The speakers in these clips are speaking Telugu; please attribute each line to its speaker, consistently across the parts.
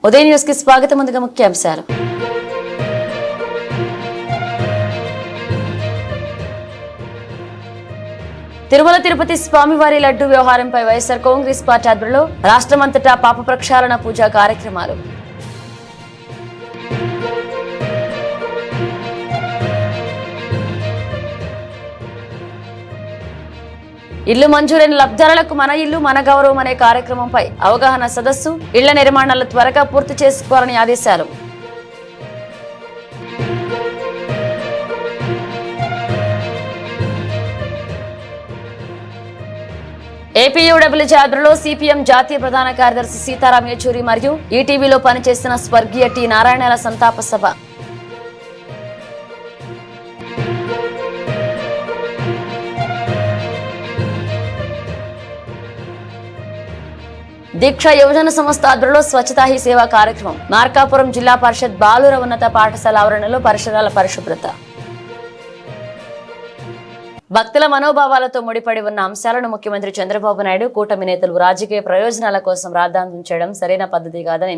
Speaker 1: ఉదయం న్యూస్ కి స్వాగతం. ముందుగా ముఖ్యాంశాలు. తిరుమల తిరుపతి స్వామివారి లడ్డు వ్యవహారంపై వైఎస్ఆర్ కాంగ్రెస్ పార్టీ ఆధ్వర్యంలో రాష్ట్రమంతటా పాప ప్రక్షాళన పూజా కార్యక్రమాలు. ఇల్లు మంజూరైన లబ్ధిదారులకు మన ఇల్లు మన గౌరవం అనే కార్యక్రమంపై అవగాహన సదస్సు. ఇళ్ల నిర్మాణాలు త్వరగా పూర్తి చేసుకోవాలని ఆదేశాలు. ఏపీయూడబ్ల్యూజే ఆధ్వర్యంలో సిపిఎం జాతీయ ప్రధాన కార్యదర్శి సీతారాం యేచూరి మరియు ఈటీవీలో పనిచేసిన స్వర్గీయ టి నారాయణల సంతాప సభ. దీక్ష యువజన సంస్థ ఆధ్వర్యంలో స్వచ్ఛతా హీ సేవా కార్యక్రమం. మార్కాపురం జిల్లా పరిషత్ బాలుర ఉన్నత పాఠశాల ఆవరణలో పరిసరాల పరిశుభ్రత. భక్తుల మనోభావాలతో ముడిపడి ఉన్న అంశాలను ముఖ్యమంత్రి చంద్రబాబు నాయుడు కూటమి నేతలు రాజకీయ ప్రయోజనాల కోసం రాద్ధాంతం చేయడం సరైన పద్ధతి కాదని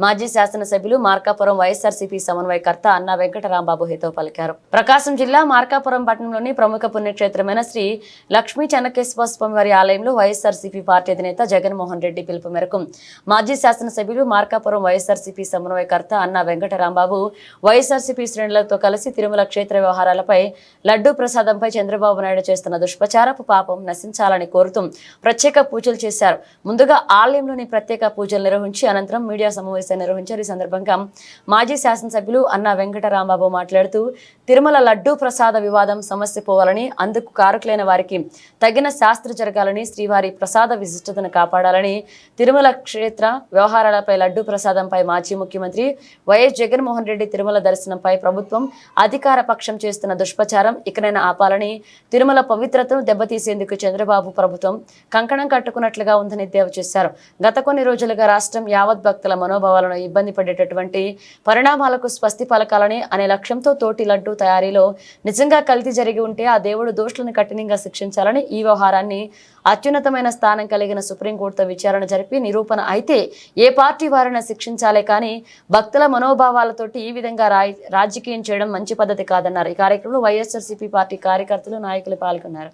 Speaker 1: మాజీ శాసనసభ్యులు మార్కాపురం వైఎస్ఆర్సీపీ సమన్వయకర్త అన్నా వెంకటరాంబాబు హితవు పలికారు. ప్రకాశం జిల్లా మార్కాపురం పట్టణంలోని ప్రముఖ పుణ్యక్షేత్రమైన శ్రీ లక్ష్మీ చెన్నకేశ్వర స్వామివారి ఆలయంలో వైఎస్ఆర్సీపీ పార్టీ అధినేత జగన్మోహన్ రెడ్డి పిలుపు మేరకు మాజీ శాసనసభ్యులు మార్కాపురం వైఎస్ఆర్సీపీ సమన్వయకర్త అన్నా వెంకటరాంబాబు వైఎస్ఆర్సీపీ శ్రేణులతో కలిసి తిరుమల క్షేత్ర వ్యవహారాలపై లడ్డూ ప్రసాదంపై చంద్రబాబు నాయుడు చేస్తున్న దుష్ప్రచారపు పాపం నశించాలని కోరుతూ ప్రత్యేక పూజలు చేశారు. ముందుగా ఆలయంలోని ప్రత్యేక పూజలు నిర్వహించి అనంతరం మీడియా సమావేశం నిర్వహించారు. ఈ సందర్భంగా మాజీ శాసనసభ్యులు అన్నా వెంకటరాంబాబు మాట్లాడుతూ తిరుమల లడ్డూ ప్రసాద వివాదం సమస్య పోవాలని, అందుకు కారకులైన వారికి తగిన శాస్త్ర జరగాలని, శ్రీవారి ప్రసాద విశిష్టతను కాపాడాలని, తిరుమల క్షేత్ర వ్యవహారాలపై లడ్డూ ప్రసాదంపై మాజీ ముఖ్యమంత్రి వైఎస్ జగన్మోహన్ రెడ్డి తిరుమల దర్శనంపై ప్రభుత్వం అధికార పక్షం చేస్తున్న దుష్ప్రచారం ఇకనైనా ఆపాలని, తిరుమల పవిత్రతను దెబ్బతీసేందుకు చంద్రబాబు ప్రభుత్వం కంకణం కట్టుకున్నట్లుగా ఉందని ఎద్దేవా చేశారు. గత కొన్ని రోజులుగా రాష్ట్రం యావత్ భక్తుల మనోభావాలను ఇబ్బంది పడేటటువంటి పరిణామాలకు స్వస్తి పలకాలని అనే లక్ష్యంతో తోటి లడ్డూ తయారీలో నిజంగా కల్తీ జరిగి ఉంటే ఆ దేవుడు దోషులను కఠినంగా శిక్షించాలని, ఈ వ్యవహారాన్ని అత్యున్నతమైన స్థానం కలిగిన సుప్రీంకోర్టుతో విచారణ జరిపి నిరూపణ అయితే ఏ పార్టీ వారైనా శిక్షించాలే కానీ భక్తుల మనోభావాలతోటి ఈ విధంగా రాజకీయం చేయడం మంచి పద్ధతి కాదన్నారు. ఈ కార్యక్రమంలో వైఎస్ఆర్సీపీ పార్టీ కార్యకర్తలు, నాయకులు పాల్గొన్నారు.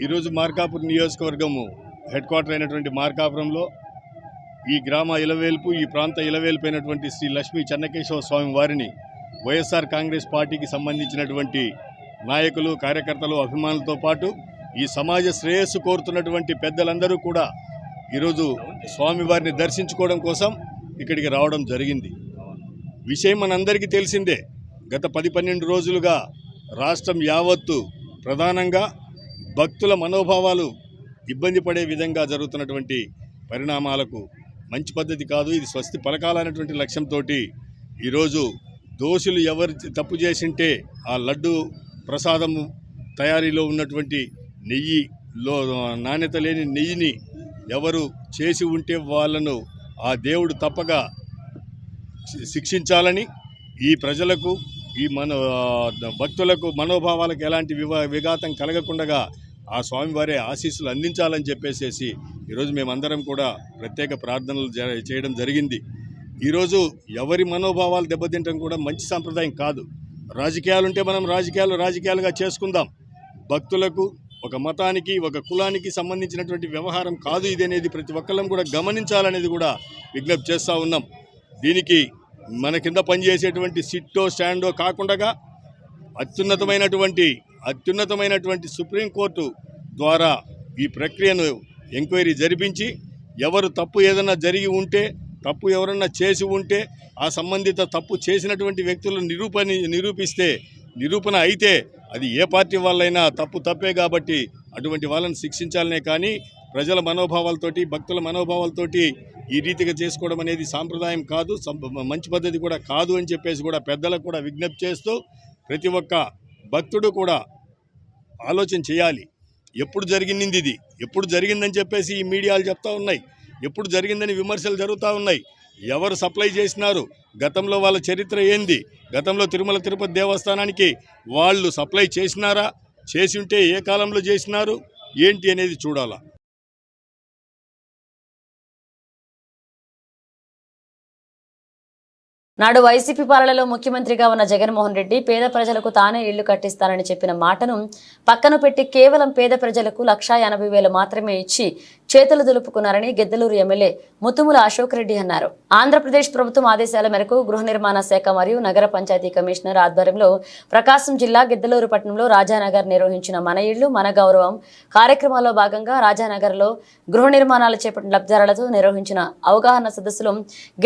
Speaker 2: ఈరోజు మార్కాపురం నియోజకవర్గము హెడ్ క్వార్టర్ అయినటువంటి మార్కాపురంలో ఈ గ్రామ ఇలవేల్పు, ఈ ప్రాంత ఇలవేల్పు అయినటువంటి శ్రీ లక్ష్మీ చెన్నకేశవ స్వామి వారిని వైఎస్ఆర్ కాంగ్రెస్ పార్టీకి సంబంధించినటువంటి నాయకులు, కార్యకర్తలు, అభిమానులతో పాటు ఈ సమాజ శ్రేయస్సు కోరుతున్నటువంటి పెద్దలందరూ కూడా ఈరోజు స్వామివారిని దర్శించుకోవడం కోసం ఇక్కడికి రావడం జరిగింది. విషయం మనందరికీ తెలిసిందే. గత 10-12 రోజులుగా రాష్ట్రం యావత్తు ప్రధానంగా భక్తుల మనోభావాలు ఇబ్బంది పడే విధంగా జరుగుతున్నటువంటి పరిణామాలకు మంచి పద్ధతి కాదు. ఇది స్వస్తి పలకాలనేటువంటి లక్ష్యంతో ఈరోజు దోషులు ఎవరు తప్పు చేసింటే ఆ లడ్డు ప్రసాదము తయారీలో ఉన్నటువంటి నెయ్యిలో నాణ్యత లేని నెయ్యిని ఎవరు చేసి ఉంటే వాళ్ళను ఆ దేవుడు తప్పగా శిక్షించాలని, ఈ ప్రజలకు, ఈ భక్తులకు మనోభావాలకు ఎలాంటి విఘాతం కలగకుండా ఆ స్వామివారి ఆశీస్సులు అందించాలని చెప్పేసి ఈరోజు మేమందరం కూడా ప్రత్యేక ప్రార్థనలు చేయడం జరిగింది. ఈరోజు ఎవరి మనోభావాలు దెబ్బతింటడం కూడా మంచి సాంప్రదాయం కాదు. రాజకీయాలు ఉంటే మనం రాజకీయాలుగా చేసుకుందాం. భక్తులకు, ఒక మతానికి, ఒక కులానికి సంబంధించినటువంటి వ్యవహారం కాదు ఇది అనేది ప్రతి ఒక్కళ్ళం కూడా గమనించాలనేది కూడా విజ్ఞప్తి చేస్తూ ఉన్నాం. దీనికి మన కింద పనిచేసేటువంటి సిట్టో స్టాండో కాకుండా అత్యున్నతమైనటువంటి సుప్రీంకోర్టు ద్వారా ఈ ప్రక్రియను ఎంక్వైరీ జరిపించి ఎవరు తప్పు ఏదైనా జరిగి ఉంటే, తప్పు ఎవరన్నా చేసి ఉంటే ఆ సంబంధిత తప్పు చేసినటువంటి వ్యక్తులను నిరూపిస్తే, నిరూపణ అయితే అది ఏ పార్టీ వాళ్ళైనా తప్పే కాబట్టి అటువంటి వాళ్ళని శిక్షించాలనే కానీ ప్రజల మనోభావాలతోటి, భక్తుల మనోభావాలతోటి ఈ రీతిగా చేసుకోవడం అనేది సాంప్రదాయం కాదు, మంచి పద్ధతి కూడా కాదు అని చెప్పేసి కూడా పెద్దలకు కూడా విజ్ఞప్తి చేస్తూ ప్రతి ఒక్క భక్తుడు కూడా ఆలోచన చేయాలి. ఎప్పుడు జరిగింది ఇది, ఎప్పుడు జరిగిందని చెప్పేసి ఈ మీడియాలు చెప్తా ఉన్నాయి, ఎప్పుడు జరిగిందని విమర్శలు జరుగుతూ ఉన్నాయి. ఎవరు సప్లై చేసినారు, గతంలో వాళ్ళ చరిత్ర ఏంది, గతంలో తిరుమల తిరుపతి దేవస్థానానికి వాళ్ళు సప్లై చేసినారా, చేసి ఉంటే ఏ కాలంలో చేసినారు, ఏంటి అనేది చూడాలా.
Speaker 1: నాడు వైసీపీ పాలనలో ముఖ్యమంత్రిగా ఉన్న జగన్మోహన్ రెడ్డి పేద ప్రజలకు తానే ఇళ్లు కట్టిస్తానని చెప్పిన మాటను పక్కన పెట్టి కేవలం పేద ప్రజలకు 1,80,000 మాత్రమే ఇచ్చి చేతులు దులుపుకున్నారని గిద్దలూరు ఎమ్మెల్యే ముత్తుముల అశోక్ రెడ్డి అన్నారు. ఆంధ్రప్రదేశ్ ప్రభుత్వం ఆదేశాల మేరకు గృహ నిర్మాణ శాఖ మరియు నగర పంచాయతీ కమిషనర్ ఆధ్వర్యంలో ప్రకాశం జిల్లా గిద్దలూరు పట్టణంలో రాజానగర్ నిర్వహించిన మన ఇళ్లు మన గౌరవం కార్యక్రమాల్లో భాగంగా రాజానగర్లో గృహ నిర్మాణాలు చేపట్టిన లబ్ధిదారులతో నిర్వహించిన అవగాహన సదస్సులో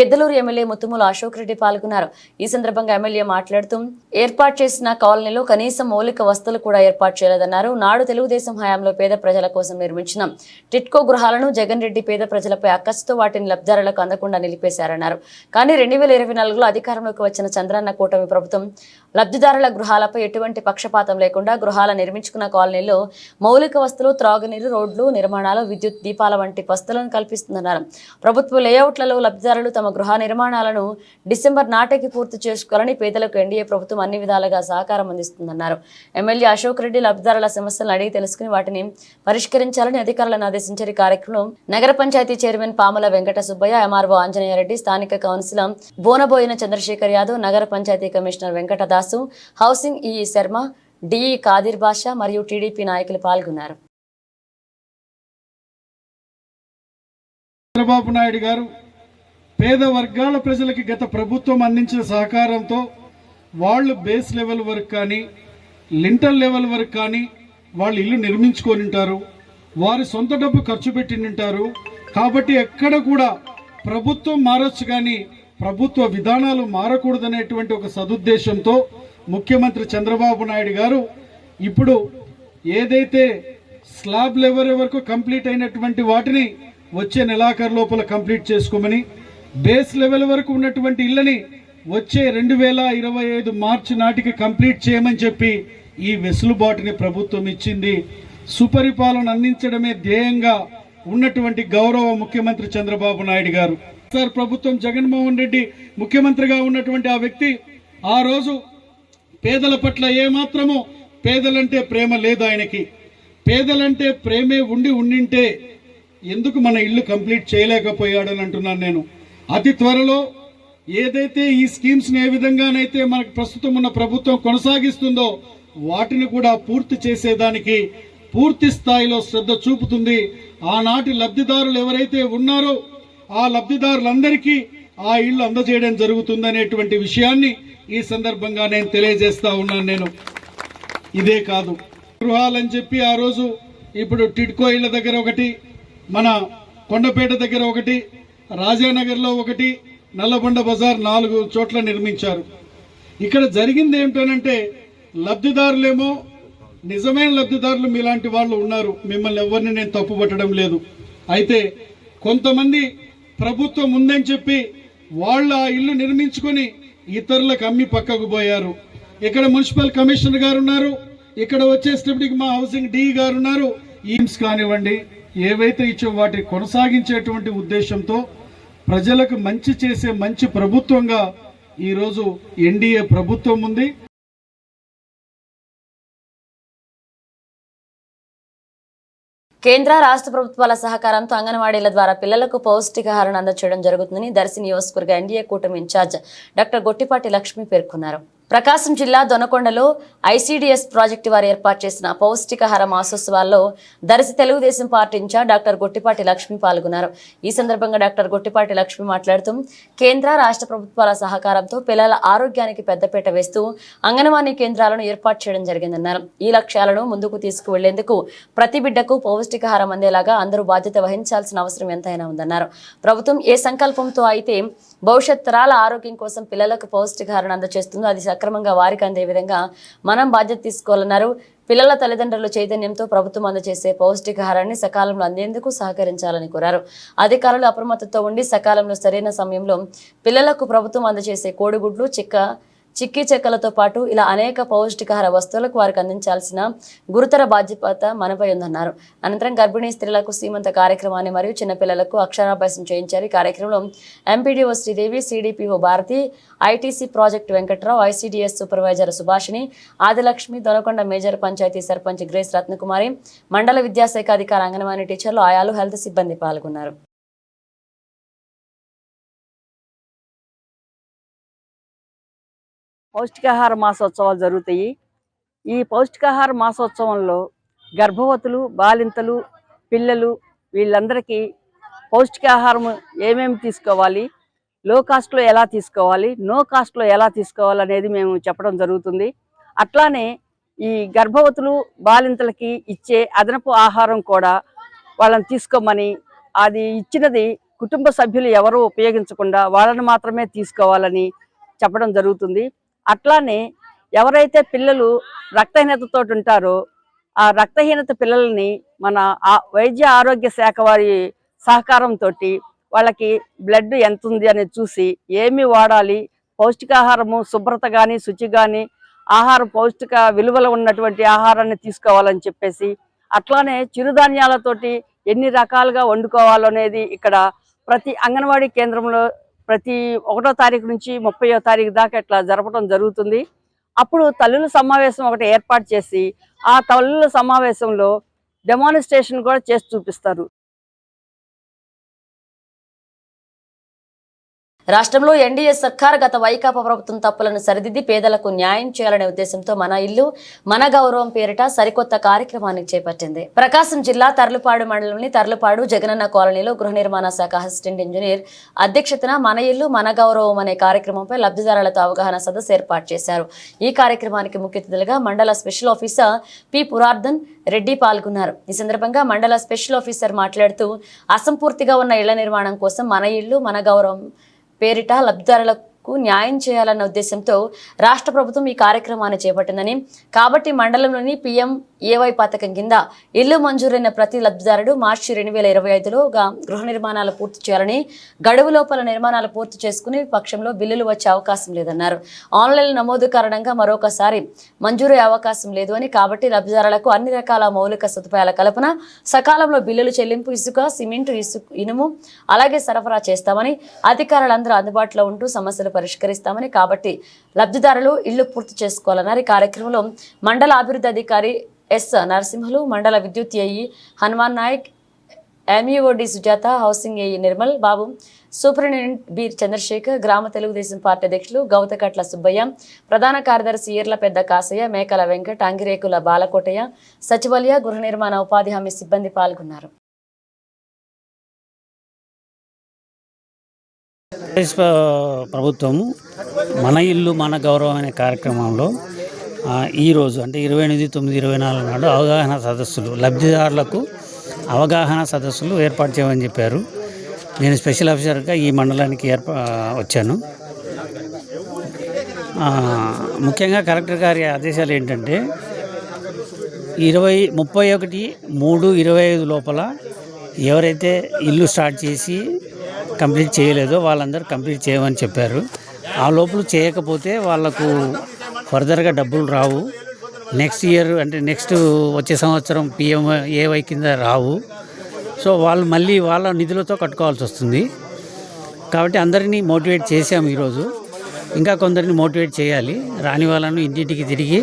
Speaker 1: గిద్దలూరు ఎమ్మెల్యే ముత్తుముల అశోక్ రెడ్డి పాల్గొన్నారు. ఈ సందర్భంగా ఎమ్మెల్యే మాట్లాడుతూ ఏర్పాటు చేసిన కాలనీలో కనీసం మౌలిక వసతులు కూడా ఏర్పాటు చేయలేదన్నారు. నాడు తెలుగుదేశం హయాంలో పేద ప్రజల కోసం నిర్మించిన టిట్కో గృహాలను జగన్ రెడ్డి పేద ప్రజలపై అక్కసుతో వాటిని లబ్ధిదారులకు అందకుండా నిలిపేశారన్నారు. కానీ 2024లో అధికారంలోకి వచ్చిన చంద్రన్న కూటమి ప్రభుత్వం లబ్ధిదారుల గృహాలపై ఎటువంటి పక్షపాతం లేకుండా గృహాల నిర్మించుకున్న కాలనీలో మౌలిక వసతులు, త్రాగునీరు, రోడ్లు నిర్మాణాలు, విద్యుత్ దీపాల వంటి వసతులను కల్పిస్తుందన్నారు. ప్రభుత్వ లేఅవుట్లలో లబ్ధిదారులు తమ గృహ నిర్మాణాలను డిసెంబర్ నాటికి పూర్తి చేసుకోవాలని పేదలకు ఎన్డీఏ ప్రభుత్వం అన్ని విధాలుగా సహకారం అందిస్తుందన్నారు. ఎమ్మెల్యే అశోక్ రెడ్డి లబ్ధిదారుల సమస్యలను అడిగి తెలుసుకుని వాటిని పరిష్కరించాలని అధికారులను ఆదేశించారు. కార్యక్రమం నగర పంచాయతీ చైర్మన్ పాముల వెంకట సుబ్బయ్య, ఎంఆర్ఓ ఆంజనేయ రెడ్డి, స్థానిక కౌన్సిలర్ బోనబోయిన చంద్రశేఖర్ యాదవ్, నగర పంచాయతీ కమిషనర్ వెంకటదాసు, హౌసింగ్ ఈ శర్మ, డిఈ కాదిర్ బాషా మరియు టీడీపీ నాయకులు పాల్గొన్నారు.
Speaker 3: చంద్రబాబు నాయుడు గారు పేద వర్గాల ప్రజలకి గత ప్రభుత్వం అందించిన సహకారంతో వాళ్ళు బేస్ లెవెల్ వరకు కానీ లింటల్ లెవెల్ వరకు కానీ వాళ్ళు ఇల్లు నిర్మించుకొని ఉంటారు. వారి సొంత డబ్బు ఖర్చు పెట్టి ఉంటారు. కాబట్టి ఎక్కడ కూడా ప్రభుత్వం మారొచ్చు కానీ ప్రభుత్వ విధానాలు మారకూడదనేటువంటి ఒక సదుద్దేశంతో ముఖ్యమంత్రి చంద్రబాబు నాయుడు గారు ఇప్పుడు ఏదైతే స్లాబ్ లెవెల్ వరకు కంప్లీట్ అయినటువంటి వాటిని వచ్చే నెలాఖరు లోపల కంప్లీట్ చేసుకోమని, బేస్ లెవెల్ వరకు ఉన్నటువంటి ఇళ్ళని వచ్చే 2025 మార్చి నాటికి కంప్లీట్ చేయమని చెప్పి ఈ వెసులుబాటుని ప్రభుత్వం ఇచ్చింది. సుపరిపాలన అందించడమే ధ్యేయంగా ఉన్నటువంటి గౌరవ ముఖ్యమంత్రి చంద్రబాబు నాయుడు గారు సార్ ప్రభుత్వం జగన్మోహన్ రెడ్డి ముఖ్యమంత్రిగా ఉన్నటువంటి ఆ వ్యక్తి ఆ రోజు పేదల పట్ల ఏమాత్రమో పేదలంటే ప్రేమ లేదు ఆయనకి. పేదలంటే ప్రేమే ఉండింటే ఎందుకు మన ఇల్లు కంప్లీట్ చేయలేకపోయాడని అంటున్నాను నేను. అతి త్వరలో ఏదైతే ఈ స్కీమ్స్ని ఏ విధంగానైతే మనకు ప్రస్తుతం ఉన్న ప్రభుత్వం కొనసాగిస్తుందో వాటిని కూడా పూర్తి చేసేదానికి పూర్తి స్థాయిలో శ్రద్ధ చూపుతుంది. ఆనాటి లబ్ధిదారులు ఎవరైతే ఉన్నారో ఆ లబ్ధిదారులందరికీ ఆ ఇళ్లు అందజేయడం జరుగుతుందనేటువంటి విషయాన్ని ఈ సందర్భంగా నేను తెలియజేస్తా ఉన్నాను. ఇదే కాదు, గృహాలని చెప్పి ఆ రోజు ఇప్పుడు టిడ్కో ఇళ్ల దగ్గర ఒకటి, మన కొండపేట దగ్గర ఒకటి, రాజానగర్లో ఒకటి, నల్లబండ బజార్ 4 చోట్ల నిర్మించారు. ఇక్కడ జరిగింది ఏమిటనంటే లబ్ధిదారులేమో నిజమైన లబ్ధిదారులు మీలాంటి వాళ్ళు ఉన్నారు, మిమ్మల్ని ఎవరిని నేను తప్పు పట్టడం లేదు. అయితే కొంతమంది ప్రభుత్వం ఉందని చెప్పి వాళ్ళు ఆ ఇల్లు నిర్మించుకొని ఇతరులకు అమ్మి పక్కకు పోయారు. ఇక్కడ మున్సిపల్ కమిషనర్ గారు ఉన్నారు, ఇక్కడ వచ్చేటప్పటికి మా హౌసింగ్ డి గారు ఉన్నారు. ఈమ్స్ కానివ్వండి ఏవైతే ఇచ్చో వాటిని కొనసాగించేటువంటి ఉద్దేశంతో ప్రజలకు మంచి చేసే మంచి ప్రభుత్వంగా ఈరోజు ఎన్డీఏ ప్రభుత్వం ఉంది.
Speaker 1: కేంద్ర రాష్ట్ర ప్రభుత్వాల సహకారంతో అంగన్వాడీల ద్వారా పిల్లలకు పౌష్టికాహారం అందజేయడం జరుగుతుందని దర్శి నియోజకవర్గ ఎన్డీఏ కూటమి ఇన్ఛార్జ్ డాక్టర్ గొట్టిపాటి లక్ష్మి పేర్కొన్నారు. ప్రకాశం జిల్లా దొనకొండలో ఐసీడీఎస్ ప్రాజెక్టు వారు ఏర్పాటు చేసిన పౌష్టికాహార మాసోత్సవాల్లో Darsi Telugu Desam party incharge doctor Gottipati Lakshmi పాల్గొన్నారు. ఈ సందర్భంగా డాక్టర్ గొట్టిపాటి లక్ష్మి మాట్లాడుతూ కేంద్ర రాష్ట్ర ప్రభుత్వాల సహకారంతో పిల్లల ఆరోగ్యానికి పెద్దపీట వేస్తూ అంగన్వాడీ కేంద్రాలను ఏర్పాటు చేయడం జరిగిందన్నారు. ఈ లక్ష్యాలను ముందుకు తీసుకువెళ్లేందుకు ప్రతి బిడ్డకు పౌష్టికాహారం అందేలాగా అందరూ బాధ్యత వహించాల్సిన అవసరం ఎంతైనా ఉందన్నారు. ప్రభుత్వం ఏ సంకల్పంతో అయితే భవిష్యత్ తరాల ఆరోగ్యం కోసం పిల్లలకు పౌష్టికాహారం అందజేస్తుందో అది సక్రమంగా వారికి అందే విధంగా మనం బాధ్యత తీసుకోవాలన్నారు. పిల్లల తల్లిదండ్రుల చైతన్యంతో ప్రభుత్వం అందజేసే పౌష్టికాహారాన్ని సకాలంలో అందేందుకు సహకరించాలని కోరారు. అధికారులు అప్రమత్తతో ఉండి సకాలంలో సరైన సమయంలో పిల్లలకు ప్రభుత్వం అందజేసే కోడిగుడ్లు, చిక్క చిక్కీ చెక్కలతో పాటు ఇలా అనేక పౌష్టికాహార వస్తువులకు వారికి అందించాల్సిన గురుతర బాధ్యత మనపై ఉందన్నారు. అనంతరం గర్భిణీ స్త్రీలకు సీమంత కార్యక్రమాన్ని మరియు చిన్నపిల్లలకు అక్షరాభ్యాసం చేయించారు. ఈ కార్యక్రమంలో MPDO Sridevi, CDPO Bharathi, ITC project Venkatrao, ICDS supervisor Subhashini, Adilakshmi, Donakonda major panchayat sarpanch Grace Ratnakumari, మండల విద్యాశాఖ అధికారి, అంగన్వాడీ టీచర్లు, ఆయాలు, హెల్త్ సిబ్బంది పాల్గొన్నారు.
Speaker 4: పౌష్టికాహార మాసోత్సవాలు జరుగుతాయి. ఈ పౌష్టికాహార మాసోత్సవంలో గర్భవతులు, బాలింతలు, పిల్లలు వీళ్ళందరికీ పౌష్టికాహారం ఏమేమి తీసుకోవాలి, లో కాస్ట్లో ఎలా తీసుకోవాలి, నో కాస్ట్లో ఎలా తీసుకోవాలి అనేది మేము చెప్పడం జరుగుతుంది. అట్లానే ఈ గర్భవతులు, బాలింతలకి ఇచ్చే అదనపు ఆహారం కూడా వాళ్ళని తీసుకోమని, అది ఇచ్చినది కుటుంబ సభ్యులు ఎవరూ ఉపయోగించకుండా వాళ్ళని మాత్రమే తీసుకోవాలని చెప్పడం జరుగుతుంది. అట్లానే ఎవరైతే పిల్లలు రక్తహీనతతో ఉంటారో ఆ రక్తహీనత పిల్లల్ని మన వైద్య ఆరోగ్య శాఖ వారి సహకారంతో వాళ్ళకి బ్లడ్ ఎంత ఉంది అనేది చూసి ఏమి వాడాలి, పౌష్టికాహారము, శుభ్రత కానీ, శుచి కానీ, ఆహారం పౌష్టిక విలువలు ఉన్నటువంటి ఆహారాన్ని తీసుకోవాలని చెప్పేసి, అట్లానే చిరుధాన్యాలతోటి ఎన్ని రకాలుగా వండుకోవాలనేది ఇక్కడ ప్రతి అంగన్వాడీ కేంద్రంలో ప్రతి 1వ తారీఖు నుంచి 30వ తారీఖు దాకా ఇట్లా జరపడం జరుగుతుంది. అప్పుడు తల్లుల సమావేశం ఒకటి ఏర్పాటు చేసి ఆ తల్లుల సమావేశంలో డెమాన్స్ట్రేషన్ కూడా చేసి చూపిస్తారు.
Speaker 1: రాష్ట్రంలో ఎన్డీఏ సర్కార్ గత వైకాపా ప్రభుత్వం తప్పులను సరిదిద్ది పేదలకు న్యాయం చేయాలనే ఉద్దేశంతో మన ఇల్లు మన గౌరవం పేరిట సరికొత్త కార్యక్రమాన్ని చేపట్టింది. ప్రకాశం జిల్లా తర్లుపాడు మండలంలోని తర్లుపాడు జగనన్న కాలనీలో గృహ నిర్మాణ శాఖ అసిస్టెంట్ ఇంజనీర్ అధ్యక్షతన మన ఇల్లు మన గౌరవం అనే కార్యక్రమంపై లబ్ధిదారులతో అవగాహన సదస్సు ఏర్పాటు చేశారు. ఈ కార్యక్రమానికి ముఖ్య అతిథులుగా మండల స్పెషల్ ఆఫీసర్ పి పురార్ధన్ రెడ్డి పాల్గొన్నారు. ఈ సందర్భంగా మండల స్పెషల్ ఆఫీసర్ మాట్లాడుతూ అసంపూర్తిగా ఉన్న ఇళ్ల నిర్మాణం కోసం మన ఇల్లు మన గౌరవం పేరిట లబ్ధిదారులకు న్యాయం చేయాలన్న ఉద్దేశంతో రాష్ట్ర ప్రభుత్వం ఈ కార్యక్రమాన్ని చేపట్టిందని, కాబట్టి మండలంలోని PMAY పథకం కింద ఇల్లు మంజూరైన ప్రతి లబ్ధిదారుడు మార్చి 2025లోగా గృహ నిర్మాణాలు పూర్తి చేయాలని, గడువు లోపల నిర్మాణాలు పూర్తి చేసుకునే పక్షంలో బిల్లులు వచ్చే అవకాశం లేదన్నారు. ఆన్లైన్ నమోదు కారణంగా మరొకసారి మంజూరయ్యే అవకాశం లేదు అని, కాబట్టి లబ్ధిదారులకు అన్ని రకాల మౌలిక సదుపాయాల కల్పన, సకాలంలో బిల్లులు చెల్లింపు, ఇసుక, సిమెంటు, ఇనుము అలాగే సరఫరా చేస్తామని, అధికారులందరూ అందుబాటులో ఉంటూ సమస్యలు పరిష్కరిస్తామని, కాబట్టి లబ్ధిదారులు ఇల్లు పూర్తి చేసుకోవాలన్నారు. ఈ కార్యక్రమంలో మండల అభివృద్ధి అధికారి ఎస్ నరసింహులు, మండల విద్యుత్ AE Hanuman Naik, MEOD Sujatha, housing AE Nirmal Babu, superintendent B Chandrasekhar, గ్రామ తెలుగుదేశం పార్టీ అధ్యక్షులు గౌతకట్ల సుబ్బయ్య, ప్రధాన కార్యదర్శి ఈర్ల పెద్ద కాసయ్య, మేకల వెంకట్, అంగిరేకుల బాలకోటయ్య, సచివాలయ గృహ నిర్మాణ ఉపాధి హామీ సిబ్బంది పాల్గొన్నారు.
Speaker 5: ప్రభుత్వము మన ఇల్లు మన గౌరవం అనే కార్యక్రమంలో ఈరోజు అంటే 28/9/24 నాడు అవగాహన సదస్సులు, లబ్ధిదారులకు అవగాహన సదస్సులు ఏర్పాటు చేయమని చెప్పారు. నేను స్పెషల్ ఆఫీసర్గా ఈ మండలానికి వచ్చాను. ముఖ్యంగా కలెక్టర్ గారి ఆదేశాలు ఏంటంటే 31/3/25 లోపల ఎవరైతే ఇల్లు స్టార్ట్ చేసి కంప్లీట్ చేయలేదో వాళ్ళందరూ కంప్లీట్ చేయమని చెప్పారు. ఆ లోపల చేయకపోతే వాళ్ళకు ఫర్దర్గా డబ్బులు రావు. నెక్స్ట్ ఇయర్ అంటే నెక్స్ట్ వచ్చే సంవత్సరం PMAY కింద రావు. సో వాళ్ళు మళ్ళీ వాళ్ళ నిధులతో కట్టుకోవాల్సి వస్తుంది. కాబట్టి అందరినీ మోటివేట్ చేసాము ఈరోజు. ఇంకా కొందరిని మోటివేట్ చేయాలి. రాని వాళ్ళను ఇంటింటికి తిరిగి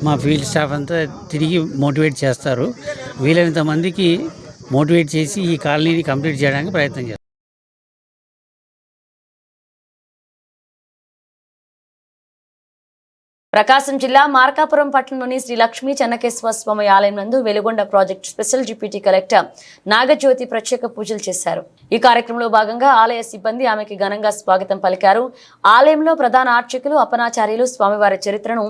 Speaker 5: మా ఫీల్డ్ స్టాఫ్ అంతా తిరిగి మోటివేట్ చేస్తారు. వీలైనంత మందికి మోటివేట్ చేసి ఈ కాలనీని కంప్లీట్ చేయడానికి ప్రయత్నం చేస్తారు.
Speaker 1: ప్రకాశం జిల్లా మార్కాపురం పట్టణంలోని శ్రీ లక్ష్మీ చెన్నకేశ్వర స్వామి ఆలయం నందు Veligonda project special deputy collector Nagajyothi ప్రత్యేక పూజలు చేశారు. ఈ కార్యక్రమంలో భాగంగా ఆలయ సిబ్బంది ఆమెకి ఘనంగా స్వాగతం పలికారు. ఆలయంలో ప్రధాన అర్చకులు, అపనాచార్యులు స్వామివారి చరిత్రను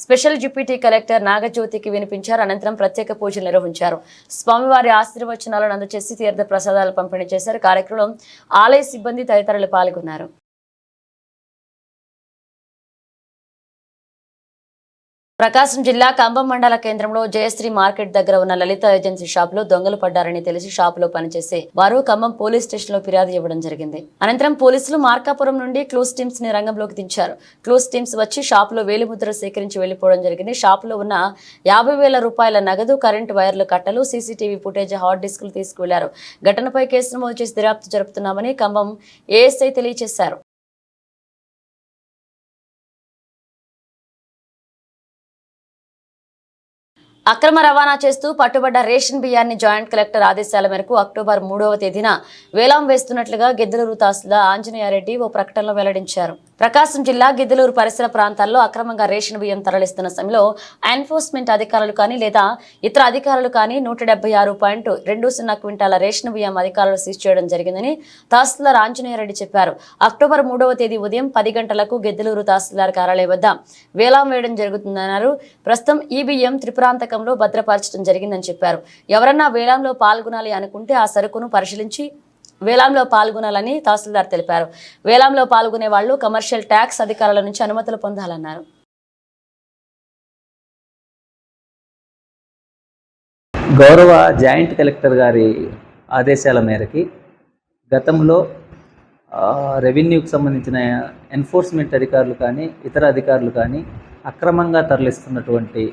Speaker 1: స్పెషల్ డిప్యూటీ కలెక్టర్ నాగజ్యోతికి వినిపించారు. అనంతరం ప్రత్యేక పూజలు నిర్వహించారు. స్వామివారి ఆశీర్వచనాలను అందజేసి తీర్థ ప్రసాదాలు పంపిణీ చేశారు. కార్యక్రమంలో ఆలయ సిబ్బంది తదితరులు పాల్గొన్నారు. ప్రకాశం జిల్లా కంభం మండల కేంద్రంలో జయశ్రీ మార్కెట్ దగ్గర ఉన్న లలిత ఏజెన్సీ షాప్ లో దొంగలు పడ్డారని తెలిసి షాపులో పనిచేసే వారు ఖమ్మం పోలీస్ స్టేషన్ లో ఫిర్యాదు ఇవ్వడం జరిగింది. అనంతరం పోలీసులు మార్కాపురం నుండి క్లూస్ టీమ్స్ ని రంగంలోకి దించారు. క్లూస్ టీమ్స్ వచ్చి షాప్ లో వేలిముద్ర సేకరించి వెళ్లిపోవడం జరిగింది. షాప్ లో ఉన్న 50,000 రూపాయల నగదు, కరెంటు వైర్లు, కట్టలు, సీసీటీవీ ఫుటేజ్, హార్డ్ డిస్కులు తీసుకువెళ్లారు. ఘటనపై కేసు నమోదు చేసి దర్యాప్తు జరుపుతున్నామని ఖమ్మం ఏఎస్ఐ తెలియజేశారు. అక్రమ రవాణా చేస్తూ పట్టుబడ్డ రేషన్ బియ్యాన్ని జాయింట్ కలెక్టర్ ఆదేశాల మేరకు అక్టోబర్ 3వ తేదీన వేలం వేస్తున్నట్లుగా గిద్దలూరు తహసీల్దార్ ఆంజనేయారెడ్డి ఓ ప్రకటనలో వెల్లడించారు. ప్రకాశం జిల్లా గిద్దలూరు పరిసర ప్రాంతాల్లో అక్రమంగా రేషన్ బియ్యం తరలిస్తున్న సమయంలో ఎన్ఫోర్స్మెంట్ అధికారులు కానీ లేదా ఇతర అధికారులు కానీ 176.20 క్వింటాల రేషన్ బియ్యం అధికారులు సీజ్ చేయడం జరిగిందని తహసీల్దార్ ఆంజనేయారెడ్డి చెప్పారు. అక్టోబర్ 3వ తేదీ ఉదయం 10 గంటలకు గిద్దలూరు తహసీల్దార్ కార్యాలయం వద్ద వేలం వేయడం జరుగుతుందన్నారు. ప్రస్తుతం ఈ బియ్యం త్రిపురాంతక భద్రపరచడం జరిగిందని చెప్పారు. ఎవరన్నా వేలంలో పాల్గొనాలి అనుకుంటే ఆ సరుకును పరిశీలించి వేలంలో పాల్గొనాలని తహసీల్దార్ తెలిపారు. వేలంలో పాల్గొనే వాళ్లు కమర్షియల్ ట్యాక్స్ అధికారుల నుంచి అనుమతులు పొందాలన్నారు.
Speaker 6: గౌరవ జాయింట్ కలెక్టర్ గారి ఆదేశాల మేరకి గతంలో రెవెన్యూకి సంబంధించిన ఎన్ఫోర్స్మెంట్ అధికారులు కానీ ఇతర అధికారులు కానీ అక్రమంగా తరలిస్తున్నటువంటి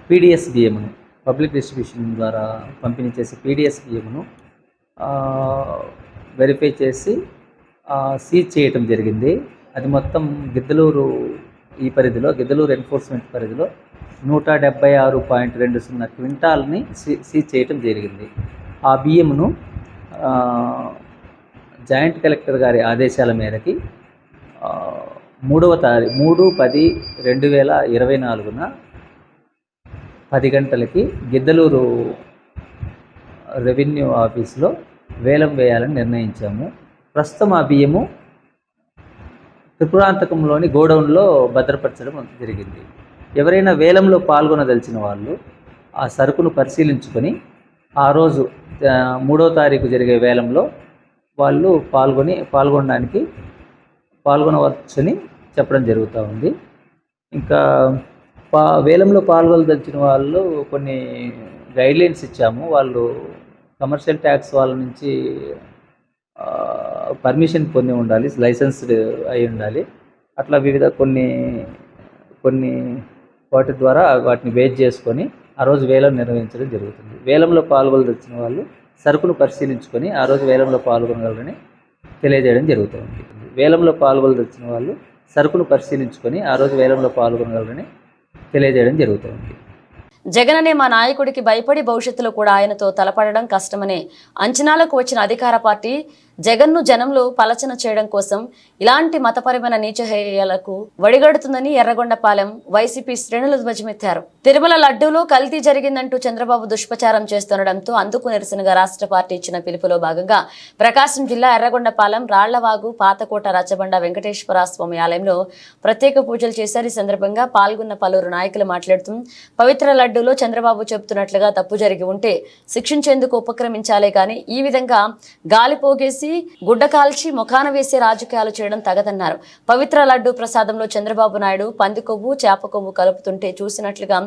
Speaker 6: పీడిఎస్ బియ్యమును పబ్లిక్ డిస్ట్రిబ్యూషన్ ద్వారా పంపిణీ చేసి పీడిఎస్ బియ్యమును వెరిఫై చేసి సీజ్ చేయటం జరిగింది. అది మొత్తం గిద్దలూరు ఈ పరిధిలో గిద్దలూరు ఎన్ఫోర్స్మెంట్ పరిధిలో 176.20 క్వింటాల్ని సీజ్ చేయటం జరిగింది. ఆ బియ్యమును జాయింట్ కలెక్టర్ గారి ఆదేశాల మేరకి 3/10/2024న 10 గంటలకి గిద్దలూరు రెవెన్యూ ఆఫీసులో వేలం వేయాలని నిర్ణయించాము. ప్రస్తుతం ఆ బియ్యము త్రిపురాంతకంలోని గోడౌన్లో భద్రపరచడం జరిగింది. ఎవరైనా వేలంలో పాల్గొనదలిచిన వాళ్ళు ఆ సరుకును పరిశీలించుకొని ఆ రోజు 3వ తారీఖు జరిగే వేలంలో వాళ్ళు పాల్గొనవచ్చని చెప్పడం జరుగుతూ ఉంది. ఇంకా వేలంలో పాల్గొనదలిచిన వాళ్ళు కొన్ని గైడ్లైన్స్ ఇచ్చాము. వాళ్ళు కమర్షియల్ ట్యాక్స్ వాళ్ళ నుంచి పర్మిషన్ పొంది ఉండాలి, లైసెన్స్డ్ అయి ఉండాలి. అట్లా వివిధ కొన్ని వాటి ద్వారా వాటిని బేస్ చేసుకొని ఆ రోజు వేలం నిర్వహించడం జరుగుతుంది. వేలంలో పాల్గొనదలిచిన వాళ్ళు సరుకును పరిశీలించుకొని ఆ రోజు వేలంలో పాల్గొనగలరని తెలియజేయడం జరుగుతుంది. వేలంలో పాల్గొనదలిచిన వాళ్ళు సరుకును పరిశీలించుకొని ఆ రోజు వేలంలో పాల్గొనగలరని తెలియజేయడం జరుగుతుంది.
Speaker 1: జగన్ అనే మా నాయకుడికి భయపడి భవిష్యత్తులో కూడా ఆయనతో తలపడడం కష్టమనే అంచనాలకు వచ్చిన అధికార పార్టీ జగన్ను జనంలో పలచన చేయడం కోసం ఇలాంటి మతపరమైన నీచహేయాలకు వడిగడుతుందని ఎర్రగొండపాలెం వైసీపీ శ్రేణులు ధ్వజమెత్తారు. తిరుమల లడ్డూలో కల్తీ జరిగిందంటూ చంద్రబాబు దుష్ప్రచారం చేస్తుండటంతో అందుకు నిరసనగా రాష్ట్ర పార్టీ ఇచ్చిన పిలుపులో భాగంగా ప్రకాశం జిల్లా ఎర్రగొండపాలెం రాళ్లవాగు పాతకోట రచ్చబండ వెంకటేశ్వర స్వామి ఆలయంలో ప్రత్యేక పూజలు చేశారు. ఈ సందర్భంగా పాల్గొన్న పలువురు నాయకులు మాట్లాడుతూ పవిత్ర లడ్డూలో చంద్రబాబు చెబుతున్నట్లుగా తప్పు జరిగి ఉంటే శిక్షించేందుకు ఉపక్రమించాలే కానీ ఈ విధంగా గాలి పోగేసి గుడ్డ కాల్చి ముఖాన వేసే రాజకీయాలు చేయడం తగదన్నారు. పవిత్ర లడ్డు ప్రసాదంలో చంద్రబాబు నాయుడు పంది కొవ్వు చేప కొవ్వు కలుపుతుంటే చూసినట్లుగా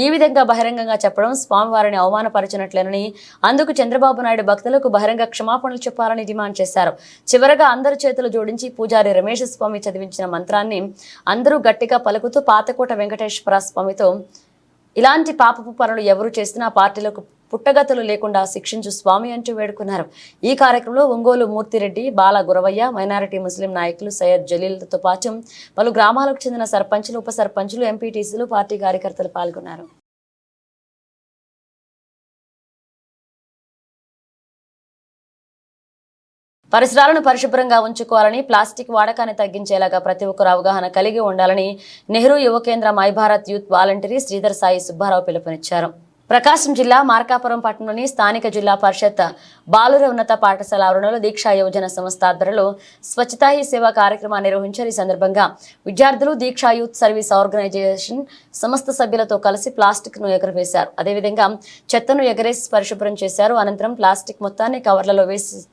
Speaker 1: ఈ విధంగా బహిరంగంగా చెప్పడం స్వామివారిని అవమానపరిచినట్లేనని, అందుకు చంద్రబాబు నాయుడు భక్తులకు బహిరంగ క్షమాపణలు చెప్పాలని డిమాండ్ చేశారు. చివరగా అందరి చేతులు జోడించి పూజారి రమేష్ స్వామి చదివించిన మంత్రాన్ని అందరూ గట్టిగా పలుకుతూ పాతకోట వెంకటేశ్వర స్వామితో ఇలాంటి పాపపు పనులు ఎవరు చేసినా పార్టీలకు పుట్టగతులు లేకుండా శిక్షించు స్వామి అంటూ వేడుకున్నారు. ఈ కార్యక్రమంలో ఒంగోలు మూర్తిరెడ్డి, బాల గురవయ్య, మైనారిటీ ముస్లిం నాయకులు సయ్యద్ జలీల్తో పాటు పలు గ్రామాలకు చెందిన సర్పంచులు, ఉప సర్పంచులు, ఎంపీటీసీలు, పార్టీ కార్యకర్తలు పాల్గొన్నారు. పరిసరాలను పరిశుభ్రంగా ఉంచుకోవాలని, ప్లాస్టిక్ వాడకాన్ని తగ్గించేలాగా ప్రతి ఒక్కరు అవగాహన కలిగి ఉండాలని నెహ్రూ యువ కేంద్ర my Bharat youth voluntary Sridhar Sai Subbarao పిలుపునిచ్చారు. ప్రకాశం జిల్లా మార్కాపురం పట్టణంలోని స్థానిక జిల్లా పరిషత్ బాలుర ఉన్నత పాఠశాల ఆవరణలో దీక్షా యువజన సంస్థ ఆధ్వర్యంలో స్వచ్ఛతా హీ సేవ కార్యక్రమాన్ని నిర్వహించారు. ఈ సందర్భంగా విద్యార్థులు దీక్షా యూత్ సర్వీస్ ఆర్గనైజేషన్ సంస్థ సభ్యులతో కలిసి ప్లాస్టిక్ ను ఎగరవేశారు. అదేవిధంగా చెత్తను ఎగరేసి పరిశుభ్రం చేశారు. అనంతరం ప్లాస్టిక్ మొత్తాన్ని కవర్లలో వేసి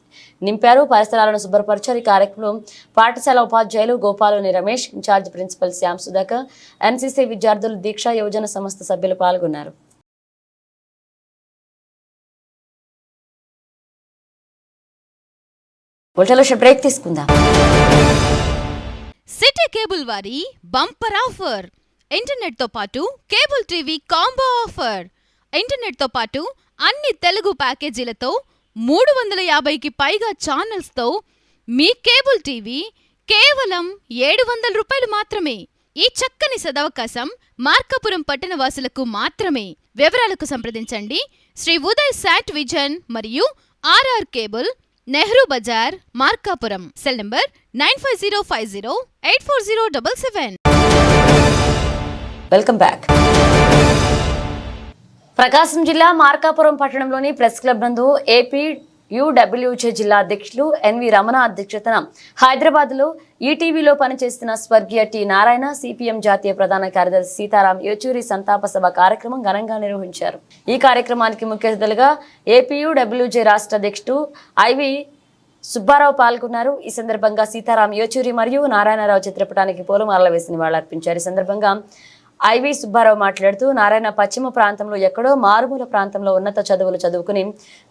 Speaker 1: నింపారు, పరిసరాలను శుభ్రపరిచారు. ఈ కార్యక్రమంలో పాఠశాల ఉపాధ్యాయులు Gopaloni Ramesh, incharge principal Shyam Sudhakar, NCC విద్యార్థులు, దీక్ష యువజన సంస్థ సభ్యులు పాల్గొన్నారు. బ్రేక్ తీసుకుందాం.
Speaker 7: సిటీ కేబుల్ వారి బంపర్ ఆఫర్, ఇంటర్నెట్ తో పాటు cable TV combo offer. Internet తో పాటు అన్ని తెలుగు ప్యాకేజీలతో 350కి పైగా ఛానల్స్ తో మీ కేబుల్ టీవీ కేవలం 700 రూపాయలు మాత్రమే. ఈ చక్కని సదవకాశం మార్కాపురం పట్టణ వాసులకు మాత్రమే. వివరాలకు సంప్రదించండి శ్రీ ఉదయ్ శాట్ విజన్ మరియు RR cable, Nehru Bazar, Markapuram. Cell number 9505084077.
Speaker 1: Welcome back. Prakasam జిల్లా మార్కాపురం పట్టణంలోని ప్రెస్ క్లబ్ నందు ఏపీ యుడబ్ల్యూజే జిల్లా అధ్యక్షులు ఎన్వి రమణ అధ్యక్షతన హైదరాబాద్లో ఈటీవీలో పనిచేస్తున్న స్వర్గీయ టి నారాయణ సిపిఎం జాతీయ ప్రధాన కార్యదర్శి సీతారాం యేచూరి సంతాప సభ కార్యక్రమం ఘనంగా నిర్వహించారు. ఈ కార్యక్రమానికి ముఖ్య అతిథులుగా ఏపీ యుడబ్ల్యూజే రాష్ట్ర అధ్యక్షుడు ఐవి సుబ్బారావు పాల్గొన్నారు. ఈ సందర్భంగా సీతారాం యేచూరి మరియు నారాయణరావు చిత్రపటానికి పూలమాలలు వేసి నివాళులర్పించారు. ఈ సందర్భంగా ఐవి సుబ్బారావు మాట్లాడుతూ, నారాయణ పశ్చిమ ప్రాంతంలో ఎక్కడో మారుమూల ప్రాంతంలో ఉన్నత చదువులు చదువుకుని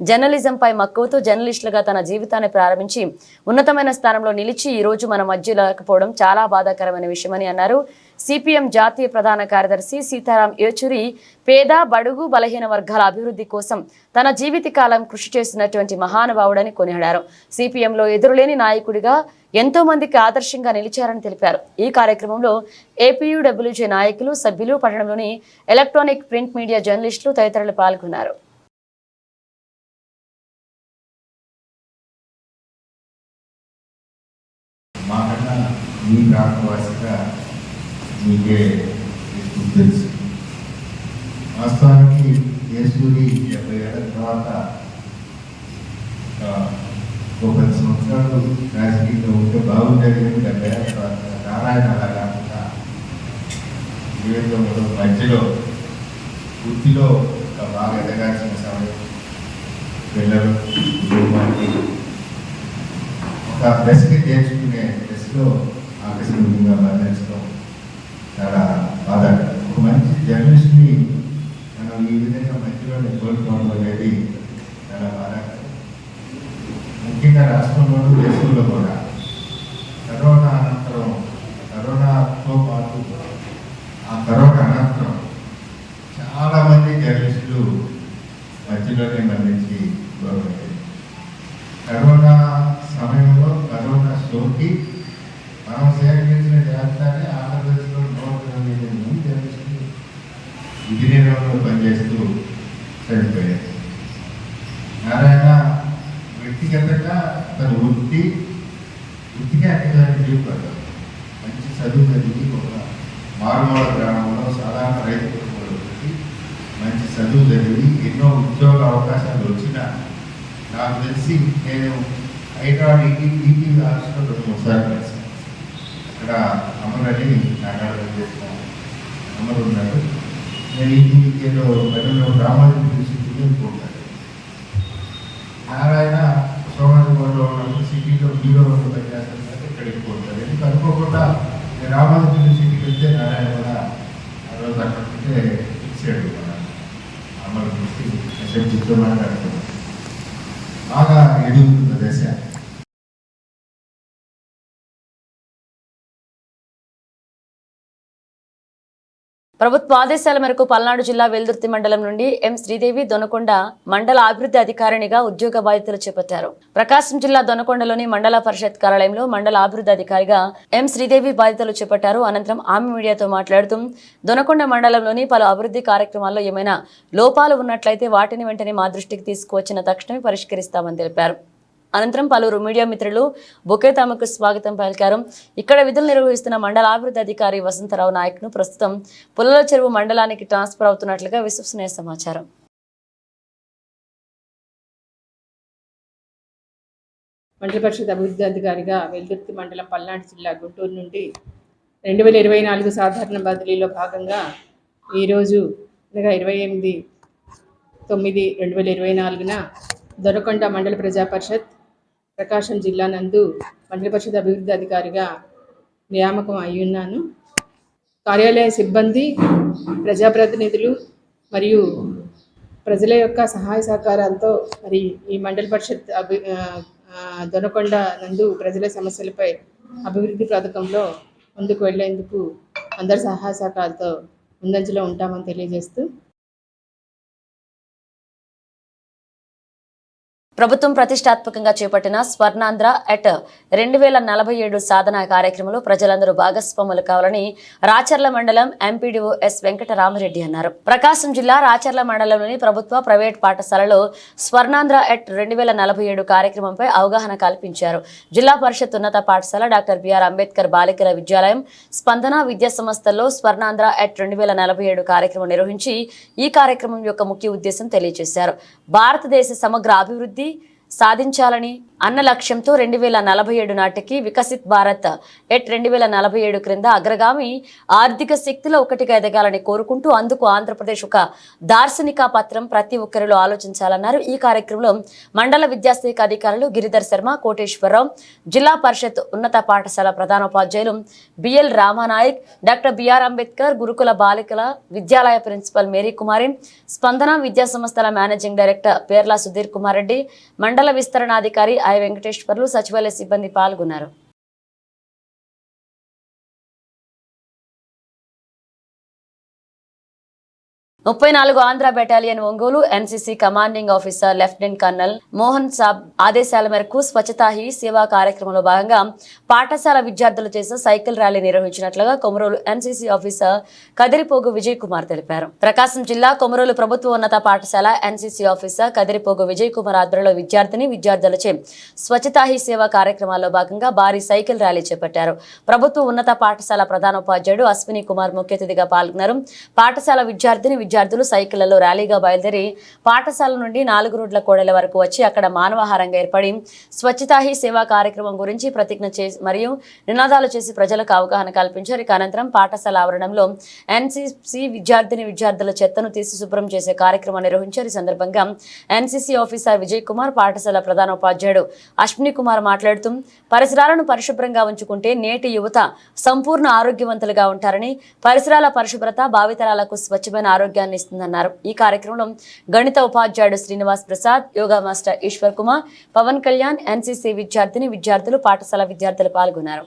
Speaker 1: జర్నలిజంపై మక్కువతో జర్నలిస్టులుగా తన జీవితాన్ని ప్రారంభించి ఉన్నతమైన స్థానంలో నిలిచి ఈ రోజు మన మధ్య లేకపోవడం చాలా బాధాకరమైన విషయమని అన్నారు. సిపిఎం జాతీయ ప్రధాన కార్యదర్శి సీతారాం యేచూరి పేద, బడుగు, బలహీన వర్గాల అభివృద్ధి కోసం తన జీవితకాలం కృషి చేసినటువంటి మహానుభావుడని కొనియాడారు. సిపిఎంలో ఎదురులేని నాయకుడిగా ఎంతో మందికి ఆదర్శంగా నిలిచారని తెలిపారు. ఈ కార్యక్రమంలో ఏపీయూడబ్ల్యూజే నాయకులు, సభ్యులు, పట్టణంలోని ఎలక్ట్రానిక్, ప్రింట్ మీడియా జర్నలిస్టులు తదితరులు పాల్గొన్నారు.
Speaker 8: తెలుసు వాస్తవానికి యేసూరి 70 ఏళ్ల తర్వాత ఒక 10 సంవత్సరాలు రాజకీయంలో ఉంటే బాగుండేది. 70 ఏళ్ల తర్వాత నారాయణ అలా కాకుండా జీవితంలో మధ్యలో వృత్తిలో బాగా ఎదగాల్సిన సమయం, పిల్లలు, కుటుంబానికి ఒక ప్రెస్కి చేర్చుకునే ప్రెస్లో ఆకస్మికంగా మరణించడం చాలా బాధాకరం. ఒక మంచి జర్నలిస్ట్ని మనం ఈ విధంగా మధ్యలోనే కోల్పోవడం అనేది చాలా బాధాకరం. ముఖ్యంగా రాష్ట్రంలోనూ, దేశంలో కూడా కరోనా అనంతరం, కరోనాతో పాటు ఆ కరోనా అనంతరం చాలామంది జర్నలిస్టులు మధ్యలోనే మరణించి గౌరవలేదు. కరోనా సమయంలో కరోనా సోకి మనం సేకరించిన జాబితానే ఆంధ్రప్రదేశ్లో 128 మంది జర్నలిస్టులు ఇంజనీరింగ్లో పనిచేస్తూ చనిపోయారు. నారాయణ వ్యక్తిగతంగా తన వృత్తికి అన్ని జీవితాలు మంచి చదువు చదివి ఒక మారుమూల గ్రామంలో సాధారణ రైతు కుటుంబంలో మంచి చదువు చదివి ఎన్నో ఉద్యోగ అవకాశాలు వచ్చినా నాకు తెలిసి నేను హైదరాబాద్ ఈటీవీ ఆఫీస్లో 2-3 సార్లు కలిసాను. అక్కడ అమర్ అని నాగార్జున చేసిన అమర్ ఉన్నాడు. నేను ఈటీవీలో పనిలో రామాజీ సిటీలో పోతాను. నారాయణ సోమనాథ్లో ఉన్నప్పుడు సిటీలో బ్యూరో పనిచేస్తాను కదా, ఇక్కడికి పోతారు. ఎందుకు అనుకోకుండా నేను రామాజీ సిటీకి వెళ్తే నారాయణ కూడా ఆ రోజు అక్కడికే ఇచ్చాడు. మన అమర్ చూసి ఎస్ఎంసీతో మాట్లాడుతున్నాను. బాగా ఎదుగుతున్న దశ.
Speaker 1: ప్రభుత్వ ఆదేశాల మేరకు పల్నాడు జిల్లా వెల్దుర్తి మండలం నుండి ఎం శ్రీదేవి దొనకొండ మండల అభివృద్ధి అధికారినిగా ఉద్యోగ బాధ్యతలు చేపట్టారు. ప్రకాశం జిల్లా దొనకొండలోని మండల పరిషత్ కార్యాలయంలో మండల అభివృద్ధి అధికారిగా ఎం శ్రీదేవి బాధ్యతలు చేపట్టారు. అనంతరం ఆమె మీడియాతో మాట్లాడుతూ, దొనకొండ మండలంలోని పలు అభివృద్ధి కార్యక్రమాల్లో ఏమైనా లోపాలు ఉన్నట్లయితే వాటిని వెంటనే మా దృష్టికి తీసుకువచ్చిన తక్షణమే పరిష్కరిస్తామని తెలిపారు. అనంతరం పలువురు మీడియా మిత్రులు బొకే తమకు స్వాగతం పలికారు. ఇక్కడ విధులు నిర్వహిస్తున్న మండల అభివృద్ధి అధికారి వసంతరావు నాయక్ను ప్రస్తుతం పుల్లల చెరువు మండలానికి ట్రాన్స్ఫర్ అవుతున్నట్లుగా విశ్వసనీయ సమాచారం.
Speaker 9: మండల పరిషత్ అభివృద్ధి అధికారిగా వెల్దుర్తి మండలం పల్నాడు జిల్లా గుంటూరు నుండి 2024 సాధారణ బదిలీలో భాగంగా ఈరోజు అనగా 28/9/2024 దొనకొండ మండల ప్రజా పరిషత్ ప్రకాశం జిల్లా నందు మండల పరిషత్ అభివృద్ధి అధికారిగా నియామకం అయ్యున్నాను. కార్యాలయ సిబ్బంది, ప్రజాప్రతినిధులు మరియు ప్రజల యొక్క సహాయ సహకారాలతో మరి ఈ మండల పరిషత్ దొనకొండ నందు ప్రజల సమస్యలపై అభివృద్ధి పథకంలో ముందుకు వెళ్లేందుకు అందరి సహాయ సహకారాలతో ముందంజలో ఉంటామని తెలియజేస్తూ,
Speaker 1: ప్రభుత్వం ప్రతిష్టాత్మకంగా చేపట్టిన స్వర్ణాంధ్ర ఎట్ 2047 సాధన కార్యక్రమంలో ప్రజలందరూ భాగస్వాములు కావాలని రాచర్ల మండలం ఎంపీడీఓ ఎస్ వెంకటరామరెడ్డి అన్నారు. ప్రకాశం జిల్లా రాచర్ల మండలంలోని ప్రభుత్వ ప్రైవేట్ పాఠశాలలో స్వర్ణాంధ్ర ఎట్ 2047 కార్యక్రమంపై అవగాహన కల్పించారు. జిల్లా పరిషత్ ఉన్నత పాఠశాల, డాక్టర్ బిఆర్ అంబేద్కర్ బాలికల విద్యాలయం, స్పందన విద్యా సంస్థల్లో స్వర్ణాంధ్ర ఎట్ 2047 కార్యక్రమం నిర్వహించి ఈ కార్యక్రమం యొక్క ముఖ్య ఉద్దేశం తెలియజేశారు. భారతదేశ సమగ్ర అభివృద్ధి సాధించాలని అన్న లక్ష్యంతో 2047 నాటికి వికసిత్ భారత్ ఎట్ 2047 క్రింద అగ్రగామి ఆర్థిక శక్తిలో ఒకటిగా ఎదగాలని కోరుకుంటూ అందుకు ఆంధ్రప్రదేశ్ ఒక దార్శనిక పత్రం ప్రతి ఒక్కరిలో ఆలోచించాలన్నారు. ఈ కార్యక్రమంలో మండల విద్యాశాఖ అధికారులు గిరిధర్ శర్మ, కోటేశ్వరరావు, జిల్లా పరిషత్ ఉన్నత పాఠశాల ప్రధానోపాధ్యాయులు BL Ramanayak, doctor BR Ambedkar గురుకుల బాలికల విద్యాలయ ప్రిన్సిపల్ మేరీ కుమారి, స్పందన విద్యా సంస్థల మేనేజింగ్ డైరెక్టర్ పేర్ల సుధీర్ కుమార్ రెడ్డి, మండల విస్తరణాధికారి ఐ వెంకటేశ్వర్లు, సచివాలయ సిబ్బంది పాల్గొన్నారు. 34 Andhra battalion Ongole NCC commanding officer lieutenant colonel Mohan Sab ఆదేశాల మేరకు స్వచ్ఛతా హీ సేవా కార్యక్రమంలో భాగంగా పాఠశాల విద్యార్థులు చేసే సైకిల్ ర్యాలీ నిర్వహించినట్లుగా కొమరోలు ఎన్సీసీ ఆఫీసర్ కదిరిపోగు విజయ్ కుమార్ తెలిపారు. ప్రకాశం జిల్లా కొమరోలు ప్రభుత్వ ఉన్నత పాఠశాల ఎన్సీసీ ఆఫీసర్ కదిరిపోగు విజయ్ కుమార్ ఆధ్వర్యంలో విద్యార్థులచే స్వచ్ఛతా హీ సేవా కార్యక్రమాల్లో భాగంగా భారీ సైకిల్ ర్యాలీ చేపట్టారు. ప్రభుత్వ ఉన్నత పాఠశాల ప్రధానోపాధ్యాయుడు అశ్విని కుమార్ ముఖ్య అతిథిగా పాల్గొన్నారు. పాఠశాల విద్యార్థులు సైకిళ్లలో ర్యాలీగా బయలుదేరి పాఠశాల నుండి 4 రోడ్ల కోడెల వరకు వచ్చి అక్కడ మానవహారంగా ఏర్పడి స్వచ్ఛతా హీ సేవా కార్యక్రమం గురించి ప్రతిజ్ఞ చేసి మరియు నినాదాలు చేసి ప్రజలకు అవగాహన కల్పించారు. అనంతరం పాఠశాల ఆవరణంలో ఎన్సీసీ విద్యార్థుల చెత్తను తీసి శుభ్రం చేసే కార్యక్రమం నిర్వహించారు. ఈ సందర్భంగా ఎన్సీసీ ఆఫీసర్ విజయ్ కుమార్, పాఠశాల ప్రధానోపాధ్యాయుడు అశ్విని కుమార్ మాట్లాడుతూ పరిసరాలను పరిశుభ్రంగా ఉంచుకుంటే నేటి యువత సంపూర్ణ ఆరోగ్యవంతులుగా ఉంటారని, పరిసరాల పరిశుభ్రత భావితరాలకు స్వచ్ఛమైన ఆరోగ్యాన్ని ఇస్తుందన్నారు. ఈ కార్యక్రమంలో గణిత ఉపాధ్యాయుడు శ్రీనివాస్ ప్రసాద్, యోగా మాస్టర్ ఈశ్వర్ కుమార్, పవన్ కళ్యాణ్, ఎన్సీసీ విద్యార్థులు, పాఠశాల విద్యార్థులు పాల్గొన్నారు.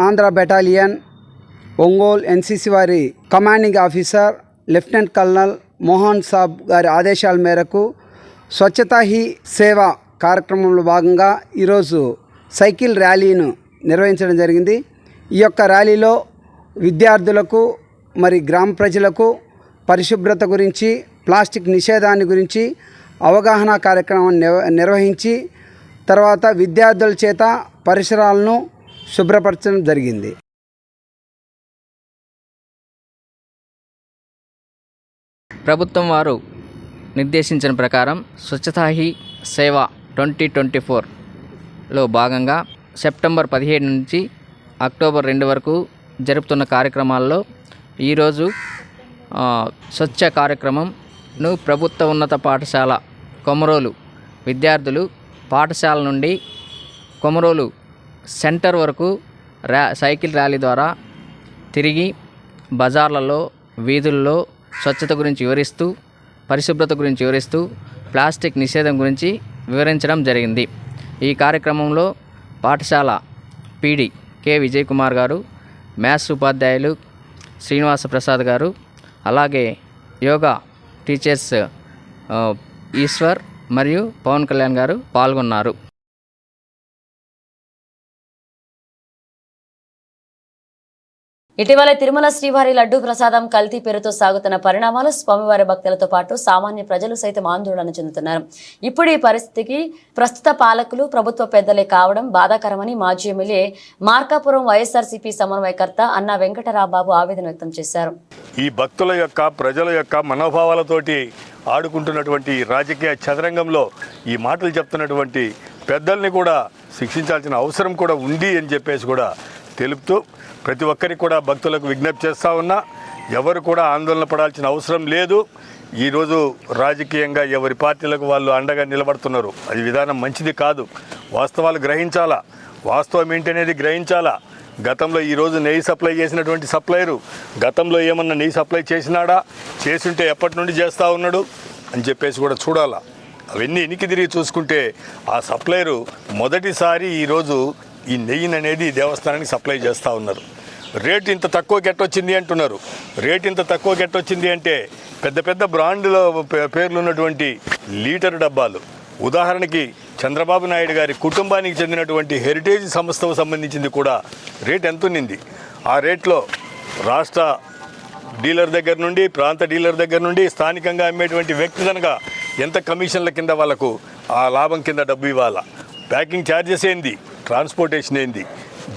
Speaker 10: ఆంధ్ర బెటాలియన్ ఒంగోలు ఎన్సీసీ వారి commanding officer lieutenant colonel Mohan Sab గారి ఆదేశాల మేరకు స్వచ్ఛతా హీ సేవ కార్యక్రమంలో భాగంగా ఈరోజు సైకిల్ ర్యాలీను నిర్వహించడం జరిగింది. ఈ యొక్క ర్యాలీలో విద్యార్థులకు మరి గ్రామ ప్రజలకు పరిశుభ్రత గురించి, ప్లాస్టిక్ నిషేధాన్ని గురించి అవగాహన కార్యక్రమం నిర్వహించి తర్వాత విద్యార్థుల చేత పరిసరాలను శుభ్రపరచడం జరిగింది.
Speaker 6: ప్రభుత్వం వారు నిర్దేశించిన ప్రకారం స్వచ్ఛతా హీ సేవ 2024లో భాగంగా సెప్టెంబర్ 17 నుంచి అక్టోబర్ 2 వరకు జరుపుతున్న కార్యక్రమాల్లో ఈరోజు స్వచ్ఛ కార్యక్రమంను ప్రభుత్వ ఉన్నత పాఠశాల కొమరోలు విద్యార్థులు పాఠశాల నుండి కొమరోలు సెంటర్ వరకు సైకిల్ ర్యాలీ ద్వారా తిరిగి బజార్లలో, వీధుల్లో స్వచ్ఛత గురించి వివరిస్తూ, పరిశుభ్రత గురించి వివరిస్తూ, ప్లాస్టిక్ నిషేధం గురించి వివరించడం జరిగింది. ఈ కార్యక్రమంలో పాఠశాల పీడి కె విజయ్ కుమార్ గారు, మ్యాథ్స్ ఉపాధ్యాయులు శ్రీనివాస ప్రసాద్ గారు, అలాగే యోగా టీచర్స్ ఈశ్వర్ మరియు పవన్ కళ్యాణ్ గారు పాల్గొన్నారు.
Speaker 1: ఇటీవల తిరుమల శ్రీవారి లడ్డూ ప్రసాదం కల్తీ పేరుతో సాగుతున్న పరిణామాలు స్వామివారి భక్తులతో పాటు సామాన్య ప్రజలు సైతం ఆందోళన చెందుతున్నారు. ఇప్పుడు ఈ పరిస్థితికి ప్రస్తుత పాలకులు ప్రభుత్వ పెద్దలే కావడం బాధాకరమని మాజీ ఎమ్మెల్యే మార్కాపురం వైఎస్ఆర్సీపీ సమన్వయకర్త అన్నా వెంకటరాంబాబు ఆవేదన వ్యక్తం చేశారు.
Speaker 2: ఈ భక్తుల యొక్క, ప్రజల యొక్క మనోభావాలతోటి ఆడుకుంటున్నటువంటి రాజకీయ చదరంగంలో ఈ మాటలు చెప్తున్నటువంటి పెద్దల్ని కూడా శిక్షించాల్సిన అవసరం కూడా ఉంది అని చెప్పేసి కూడా తెలుపుతూ ప్రతి ఒక్కరికి కూడా భక్తులకు విజ్ఞప్తి చేస్తూ ఉన్నా, ఎవరు కూడా ఆందోళన పడాల్సిన అవసరం లేదు. ఈరోజు రాజకీయంగా ఎవరి పార్టీలకు వాళ్ళు అండగా నిలబడుతున్నారు. అది విధానం మంచిది కాదు. వాస్తవాలు గ్రహించాలా, వాస్తవం ఏంటనేది గ్రహించాలా. గతంలో ఈరోజు నెయ్యి సప్లై చేసినటువంటి సప్లైరు గతంలో ఏమన్నా నెయ్యి సప్లై చేసినాడా, చేస్తుంటే ఎప్పటి నుండి చేస్తూ ఉన్నాడు అని చెప్పేసి కూడా చూడాలా. అవన్నీ ఎనికి తిరిగి చూసుకుంటే ఆ సప్లైరు మొదటిసారి ఈరోజు ఈ నెయ్యిని అనేది దేవస్థానానికి సప్లై చేస్తూ ఉన్నారు. రేటు ఇంత తక్కువకి ఎట్టొచ్చింది అంటున్నారు. రేటు ఇంత తక్కువకి ఎట్టొచ్చింది అంటే పెద్ద పెద్ద బ్రాండ్లో పేర్లు ఉన్నటువంటి లీటర్ డబ్బాలు, ఉదాహరణకి చంద్రబాబు నాయుడు గారి కుటుంబానికి చెందినటువంటి హెరిటేజ్ సంస్థకు సంబంధించింది కూడా రేట్ ఎంత ఉన్నింది. ఆ రేట్లో రాష్ట్ర డీలర్ దగ్గర నుండి, ప్రాంత డీలర్ దగ్గర నుండి, స్థానికంగా అమ్మేటువంటి వ్యక్తి కనుక ఎంత కమిషన్ల కింద వాళ్ళకు ఆ లాభం కింద డబ్బు ఇవ్వాలా. ప్యాకింగ్ ఛార్జెస్ ఏంది, ట్రాన్స్పోర్టేషన్ ఏంది,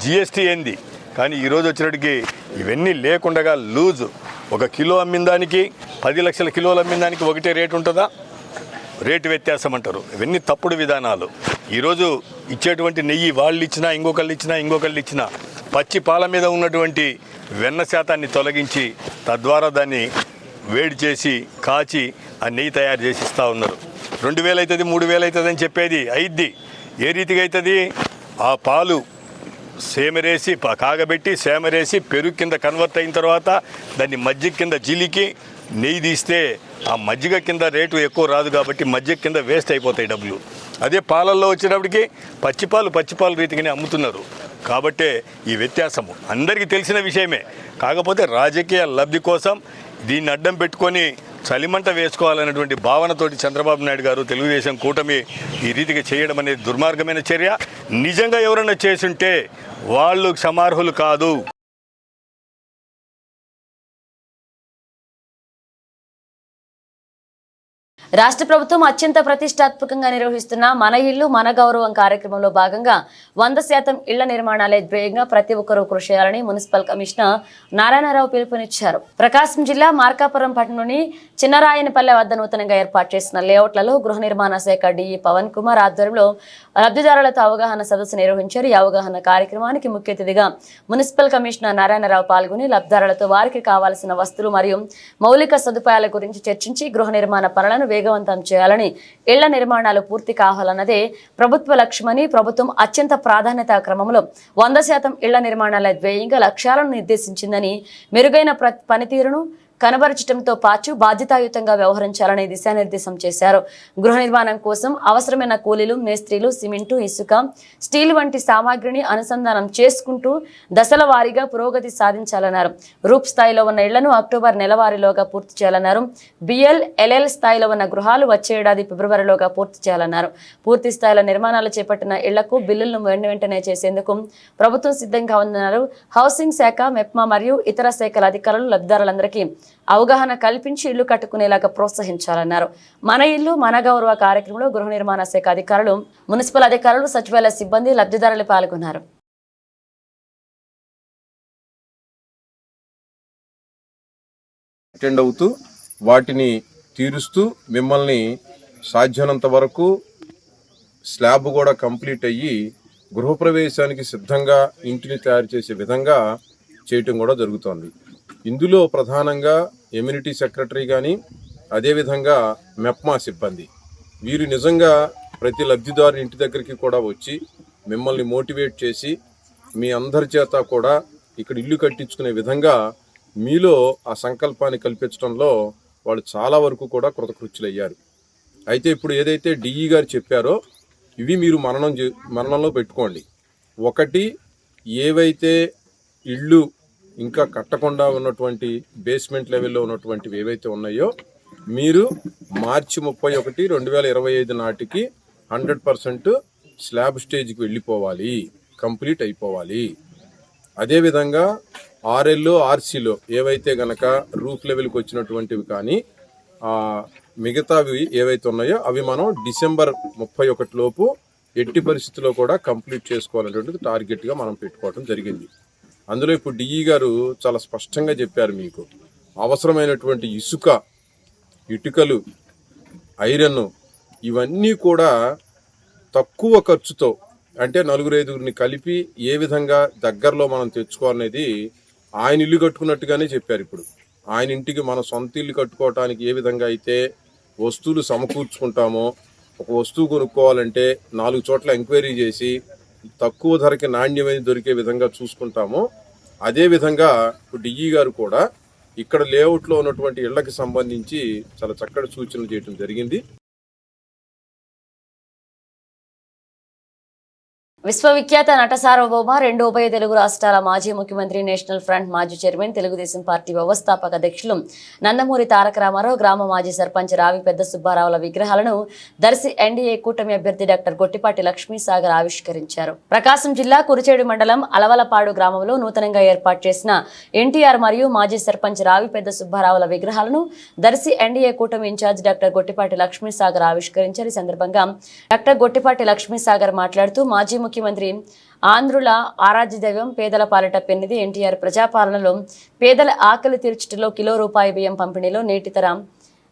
Speaker 2: జిఎస్టీ ఏంది. కానీ ఈరోజు వచ్చినట్టుకి ఇవన్నీ లేకుండా లూజు 1 కిలో అమ్మిన దానికి 10 లక్షల కిలోలు అమ్మిన దానికి ఒకటే రేటు ఉంటుందా? రేటు వ్యత్యాసం అంటారు. ఇవన్నీ తప్పుడు విధానాలు. ఈరోజు ఇచ్చేటువంటి నెయ్యి వాళ్ళు ఇచ్చినా, ఇంకొకళ్ళు ఇచ్చినా పచ్చి పాల మీద ఉన్నటువంటి వెన్న శాతాన్ని తొలగించి తద్వారా దాన్ని వేడి చేసి కాచి ఆ నెయ్యి తయారు చేసి ఇస్తూ ఉన్నారు. 2000 అవుతుంది, 3000 అవుతుంది అని చెప్పేది అయిద్ది. ఏ రీతిగా అవుతుంది? ఆ పాలు సేమరేసి కాగబెట్టి సేమరేసి పెరుగు కింద కన్వర్ట్ అయిన తర్వాత దాన్ని మజ్జిగ కింద జిలికి నెయ్యి తీస్తే ఆ మజ్జిగ కింద రేటు ఎక్కువ రాదు కాబట్టి మజ్జిగ కింద వేస్ట్ అయిపోతాయి డబ్బులు. అదే పాలల్లో వచ్చేటప్పటికి పచ్చిపాలు రీతిగానే అమ్ముతున్నారు. కాబట్టే ఈ వ్యత్యాసము అందరికీ తెలిసిన విషయమే. కాకపోతే రాజకీయ లబ్ధి కోసం దీన్ని అడ్డం పెట్టుకొని చలిమంట వేసుకోవాలనేటువంటి భావనతోటి చంద్రబాబు నాయుడు గారు, తెలుగుదేశం కూటమి ఈ రీతిగా చేయడం అనేది దుర్మార్గమైన చర్య. నిజంగా ఎవరన్నా చేసుంటే వాళ్ళు క్షమార్హులు కాదు.
Speaker 1: రాష్ట్ర ప్రభుత్వం అత్యంత ప్రతిష్టాత్మకంగా నిర్వహిస్తున్న మన ఇల్లు మన గౌరవం కార్యక్రమంలో భాగంగా 100% ఇళ్ల నిర్మాణాలే ధ్యేయంగా ప్రతి ఒక్కరూ కృషి చేయాలని మున్సిపల్ కమిషనర్ నారాయణరావు పిలుపునిచ్చారు. ప్రకాశం జిల్లా మార్కాపురం పట్టణంలోని చిన్నరాయనపల్లె వద్ద నూతనంగా ఏర్పాటు చేసిన లేఅవుట్లలో గృహ నిర్మాణ శాఖ డిఈ పవన్ కుమార్ ఆధ్వర్యంలో లబ్ధిదారులతో అవగాహన సదస్సు నిర్వహించారు. ఈ అవగాహన కార్యక్రమానికి ముఖ్య అతిథిగా మున్సిపల్ కమిషనర్ నారాయణరావు పాల్గొని లబ్ధిదారులతో వారికి కావాల్సిన వస్తువులు మరియు మౌలిక సదుపాయాల గురించి చర్చించి గృహ నిర్మాణ పనులను వేగవంతం చేయాలని, ఇళ్ల నిర్మాణాలు పూర్తి కావాలన్నదే ప్రభుత్వ లక్ష్యమని, ప్రభుత్వం అత్యంత ప్రాధాన్యత క్రమంలో 100% ఇళ్ల నిర్మాణాల ధ్యేయంగా లక్ష్యాలను నిర్దేశించిందని, మెరుగైన పనితీరును కనబరచడంతో పాటు బాధ్యతాయుతంగా వ్యవహరించాలని దిశానిర్దేశం చేశారు. గృహ నిర్మాణం కోసం అవసరమైన కూలీలు, మేస్త్రీలు, సిమెంటు, ఇసుక, స్టీల్ వంటి సామాగ్రిని అనుసంధానం చేసుకుంటూ దశల వారీగా పురోగతి సాధించాలన్నారు. రూప్ స్థాయిలో ఉన్న ఇళ్లను అక్టోబర్ నెలవారీలోగా పూర్తి చేయాలన్నారు. బిఎల్, ఎల్ఎల్ స్థాయిలో ఉన్న గృహాలు వచ్చే ఏడాది ఫిబ్రవరిలోగా పూర్తి చేయాలన్నారు. పూర్తి స్థాయిలో నిర్మాణాలు చేపట్టిన ఇళ్లకు బిల్లులను వెంటనే చేసేందుకు ప్రభుత్వం సిద్ధంగా ఉందన్నారు. హౌసింగ్ శాఖ, మెప్మా మరియు ఇతర శాఖల అధికారులు లబ్ధిదారులందరికీ అవగాహన కల్పించి ఇల్లు కట్టుకునేలాగా ప్రోత్సహించాలన్నారు. మన ఇల్లు మన గౌరవ కార్యక్రమంలో గృహ నిర్మాణ శాఖ అధికారులు, మున్సిపల్ అధికారులు, సచివాలయ సిబ్బంది, లబ్ధిదారులు పాల్గొన్నారు.
Speaker 11: అటెండ్ అవుతూ వాటిని తీరుస్తూ మిమ్మల్ని సాధ్యమైనంత వరకు స్లాబ్ కూడా కంప్లీట్ అయ్యి గృహప్రవేశానికి సిద్ధంగా ఇంటిని తయారు చేసే విధంగా చేయటం కూడా జరుగుతోంది. ఇందులో ప్రధానంగా ఎమ్యూనిటీ సెక్రటరీ కానీ, అదేవిధంగా మెప్మా సిబ్బంది, వీరు నిజంగా ప్రతి లబ్ధిదారు ఇంటి దగ్గరికి కూడా వచ్చి మిమ్మల్ని మోటివేట్ చేసి మీ అందరి చేత కూడా ఇక్కడ ఇల్లు కట్టించుకునే విధంగా మీలో ఆ సంకల్పాన్ని కల్పించడంలో వాళ్ళు చాలా వరకు కూడా కృతకృత్యులయ్యారు. అయితే ఇప్పుడు ఏదైతే డిఈ గారు చెప్పారో ఇవి మీరు మననంలో పెట్టుకోండి. ఒకటి, ఏవైతే ఇళ్ళు ఇంకా కట్టకుండా ఉన్నటువంటి బేస్మెంట్ లెవెల్లో ఉన్నటువంటివి ఏవైతే ఉన్నాయో మీరు మార్చి 31, 2025 నాటికి 100% స్లాబ్ స్టేజ్కి వెళ్ళిపోవాలి, కంప్లీట్ అయిపోవాలి. అదేవిధంగా ఆర్ఎల్లో, ఆర్సీలో ఏవైతే గనక రూఫ్ లెవెల్కి వచ్చినటువంటివి కానీ మిగతావి ఏవైతే ఉన్నాయో అవి మనం డిసెంబర్ 31 లోపు ఎట్టి పరిస్థితుల్లో కూడా కంప్లీట్ చేసుకోవాలనేటువంటిది టార్గెట్గా మనం పెట్టుకోవడం జరిగింది. అందులో ఇప్పుడు డిఈ గారు చాలా స్పష్టంగా చెప్పారు. మీకు అవసరమైనటువంటి ఇసుక, ఇటుకలు, ఐరన్ ఇవన్నీ కూడా తక్కువ ఖర్చుతో, అంటే 4-5 కలిపి ఏ విధంగా దగ్గరలో మనం తెచ్చుకోవాలనేది ఆయన ఇల్లు కట్టుకున్నట్టుగానే చెప్పారు. ఇప్పుడు ఆయన ఇంటికి మనం సొంత ఇల్లు కట్టుకోవటానికి ఏ విధంగా అయితే వస్తువులు సమకూర్చుకుంటామో, ఒక వస్తువు కొనుక్కోవాలంటే 4 చోట్ల ఎంక్వైరీ చేసి తక్కువ ధరకి నాణ్యమైన దొరికే విధంగా చూసుకుంటామో, అదేవిధంగా డిఈ గారు కూడా ఇక్కడ లేఅవుట్లో ఉన్నటువంటి ఇళ్లకు సంబంధించి చాలా చక్కటి సూచనలు చేయడం జరిగింది.
Speaker 1: విశ్వవిఖ్యాత నట సార్వభౌమ 2 ఉభయ తెలుగు రాష్ట్రాల మాజీ ముఖ్యమంత్రి, నేషనల్ ఫ్రంట్ మాజీ చైర్మన్, తెలుగుదేశం పార్టీ వ్యవస్థాపక అధ్యక్షులు నందమూరి తారక రామారావు, గ్రామ మాజీ సర్పంచ్ రావి పెద్ద సుబ్బారావుల విగ్రహాలను దర్శి ఎన్డీఏ కూటమి అభ్యర్థి డాక్టర్ గొట్టిపాటి లక్ష్మీసాగర్ ఆవిష్కరించారు. ప్రకాశం జిల్లా కురిచేడు మండలం అలవలపాడు గ్రామంలో నూతనంగా ఏర్పాటు చేసిన ఎన్టీఆర్ మరియు మాజీ సర్పంచ్ రావి పెద్ద సుబ్బారావుల విగ్రహాలను దర్శి ఎన్డీఏ కూటమి ఇన్ఛార్జ్ డాక్టర్ గొట్టిపాటి లక్ష్మీసాగర్ ఆవిష్కరించారు. ఈ సందర్భంగా డాక్టర్ గొట్టిపాటి లక్ష్మీసాగర్ మాట్లాడుతూ మాజీ ముఖ్యమంత్రి, ఆంధ్రుల ఆరాధ్య దైవం, పేదల పాలిట పెన్నిది ఎన్టీఆర్ ప్రజాపాలనలో పేదల ఆకలి తీర్చుటలో కిలో రూపాయి బియ్యం పంపిణీలో నేటి తరం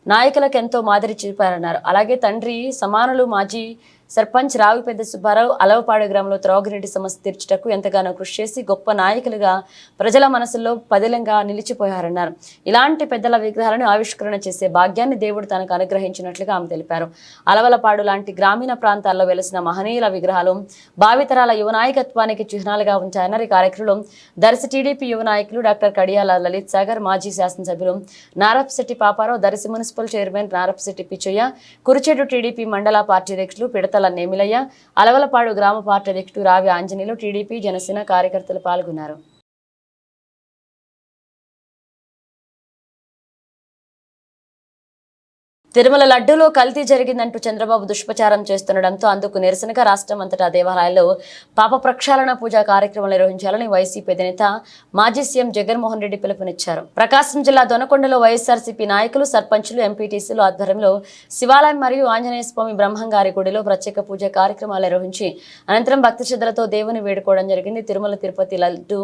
Speaker 1: నాయకులకు ఎంతో మాదిరి చూపారన్నారు. అలాగే తండ్రి సమానులు మాజీ సర్పంచ్ రావి పెద్ద సుబ్బారావు అలవపాడు గ్రామంలో త్రాగునీటి సమస్య తీర్చుటకు ఎంతగానో కృషి చేసి గొప్ప నాయకులుగా ప్రజల మనసుల్లో పదిలంగా నిలిచిపోయారన్నారు. ఇలాంటి పెద్దల విగ్రహాలను ఆవిష్కరణ చేసే భాగ్యాన్ని దేవుడు తనకు అనుగ్రహించినట్లుగా ఆమె తెలిపారు. అలవలపాడు లాంటి గ్రామీణ ప్రాంతాల్లో వెలిసిన మహనీయుల విగ్రహాలు భావితరాల యువ నాయకత్వానికి చిహ్నాలుగా ఉంచాయన్నారు. ఈ కార్యక్రమంలో దర్శి టీడీపీ యువ నాయకులు డాక్టర్ కడియాల లలిత్ సాగర్, మాజీ శాసనసభ్యులు Narapusetty Paparao, Darsi municipal chairman Narapusetty Pichaiah, Kurichedu TDP మండల పార్టీ అధ్యక్షులు పిడతల నేమిలయ్య, అలవలపాడు గ్రామ పార్టీ అధ్యక్షుడు రావి ఆంజనేయులు, టీడీపీ జనసేన కార్యకర్తలు పాల్గొన్నారు. తిరుమల లడ్డూలో కల్తీ జరిగిందంటూ చంద్రబాబు దుష్ప్రచారం చేస్తుండటంతో అందుకు నిరసనగా రాష్ట్రం అంతటా దేవాలయాల్లో పాప ప్రక్షాళన పూజా కార్యక్రమం నిర్వహించాలని వైసీపీ అధినేత మాజీ సీఎం జగన్మోహన్ రెడ్డి పిలుపునిచ్చారు. ప్రకాశం జిల్లా దొనకొండలో వైఎస్ఆర్సీపీ నాయకులు, సర్పంచులు, ఎంపీటీసీలు ఆధ్వర్యంలో శివాలయం మరియు ఆంజనేయ స్వామి బ్రహ్మంగారి గుడిలో ప్రత్యేక పూజా కార్యక్రమాలు నిర్వహించి అనంతరం భక్తి శ్రద్ధలతో దేవుని వేడుకోవడం జరిగింది. తిరుమల తిరుపతి లడ్డూ